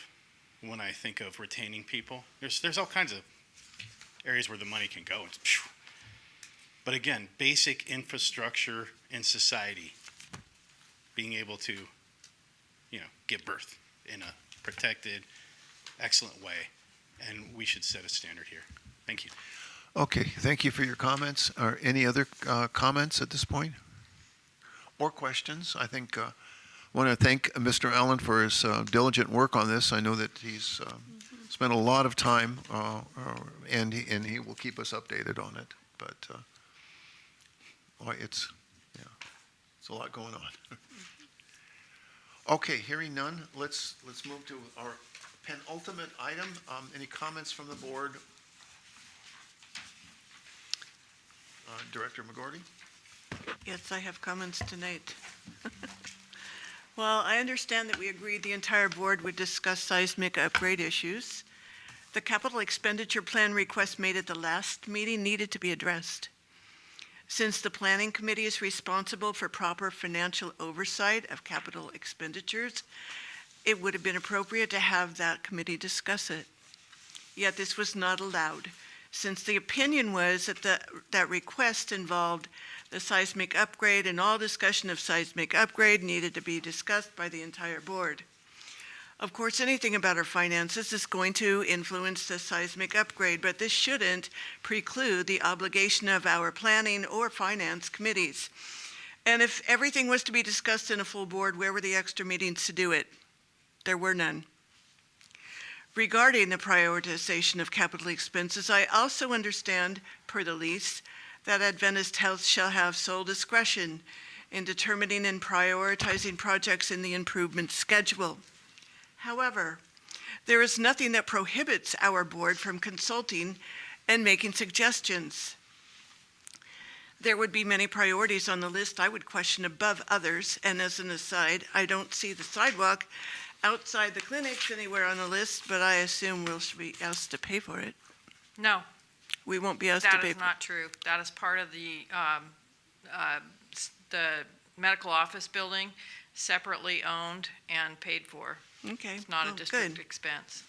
when I think of retaining people. There's all kinds of areas where the money can go. But again, basic infrastructure in society, being able to, give birth in a protected, excellent way. And we should set a standard here. Thank you. Okay, thank you for your comments. Are any other comments at this point? Or questions? I think I want to thank Mr. Allen for his diligent work on this. I know that he's spent a lot of time, and he will keep us updated on it. But it's a lot going on. Okay, hearing none, let's move to our penultimate item. Any comments from the board? Director McGordy? Yes, I have comments tonight. Well, I understand that we agreed the entire board would discuss seismic upgrade issues. The capital expenditure plan request made at the last meeting needed to be addressed. Since the planning committee is responsible for proper financial oversight of capital expenditures, it would have been appropriate to have that committee discuss it. Yet this was not allowed, since the opinion was that that request involved the seismic upgrade, and all discussion of seismic upgrade needed to be discussed by the entire board. Of course, anything about our finances is going to influence the seismic upgrade, but this shouldn't preclude the obligation of our planning or finance committees. And if everything was to be discussed in a full board, where were the extra meetings to do it? There were none. Regarding the prioritization of capital expenses, I also understand, per the lease, that Adventist Health shall have sole discretion in determining and prioritizing projects in the improvement schedule. However, there is nothing that prohibits our board from consulting and making suggestions. There would be many priorities on the list I would question above others, and as an aside, I don't see the sidewalk outside the clinics anywhere on the list, but I assume we'll be asked to pay for it. No, We won't be asked to that pay is for it. not true. That is part of the medical office building, separately owned and paid for. Okay. It's not a well, district good. expense.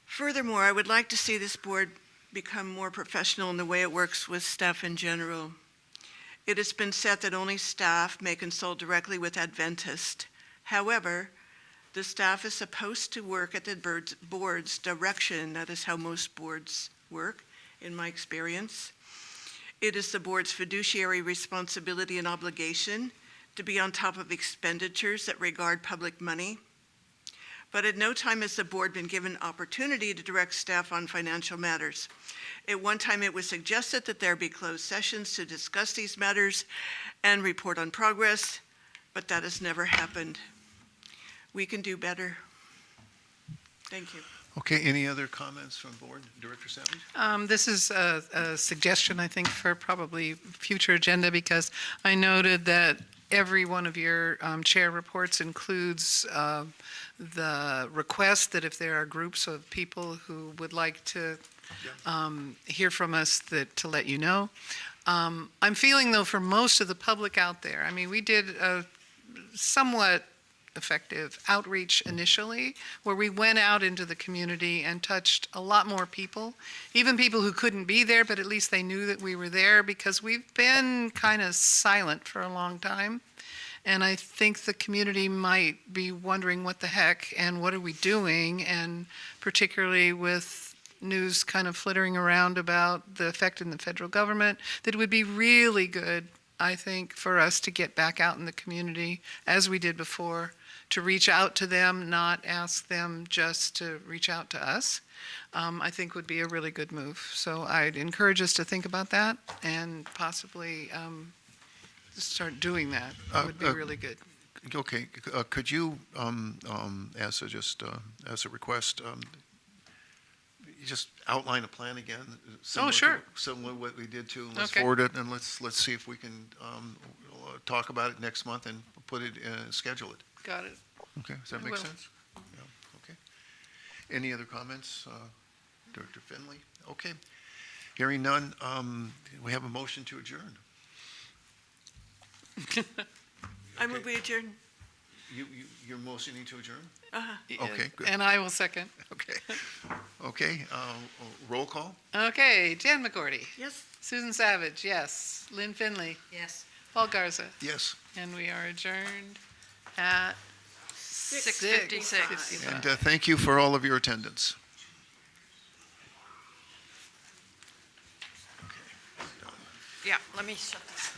Furthermore, I would like to see this board become more professional in the way it works with staff in general. It has been said that only staff may consult directly with Adventist. However, the staff is supposed to work at the board's direction. That is how most boards work, in my experience. It is the board's fiduciary responsibility and obligation to be on top of expenditures that regard public money. But at no time has the board been given opportunity to direct staff on financial matters. At one time, it was suggested that there be closed sessions to discuss these matters and report on progress, but that has never happened. We can do better. Thank you. Okay, any other comments from board? Director Savage? This is a suggestion, I think, for probably future agenda, because I noted that every one of your chair reports includes the request that if there are groups of people who would like to hear from us, that to let you know. I'm feeling, though, for most of the public out there, I mean, we did a somewhat effective outreach initially, where we went out into the community and touched a lot more people, even people who couldn't be there, but at least they knew that we were there, because we've been kind of silent for a long time. And I think the community might be wondering what the heck and what are we doing, and particularly with news kind of flittering around about the effect in the federal government, that it would be really good, I think, for us to get back out in the community, as we did before, to reach out to them, not ask them just to reach out to us, I think would be a really good move. So I'd encourage us to think about that and possibly start doing that. It would be really good. Okay, could you, as a request, you just outline a plan again? Similar to- sure. Similar to what we did to, let's Okay. forward it, and let's see if we can talk about it next month and put it, schedule it. Got it. Okay, does that I make will. sense? Yeah, okay. Any other comments, Director Finley? Okay. Hearing none, we have a motion to adjourn. I move we adjourn. You're motioning to adjourn? Uh-huh. Okay, good. And I will second. Okay. Okay, roll call? Okay, Jan McGorty, Yes. Susan Savage, yes. Lynn Finley, Yes. Paul Garza, Yes. and we are adjourned at 6:56. And thank you for all of your attendance. Yeah, let me shut this.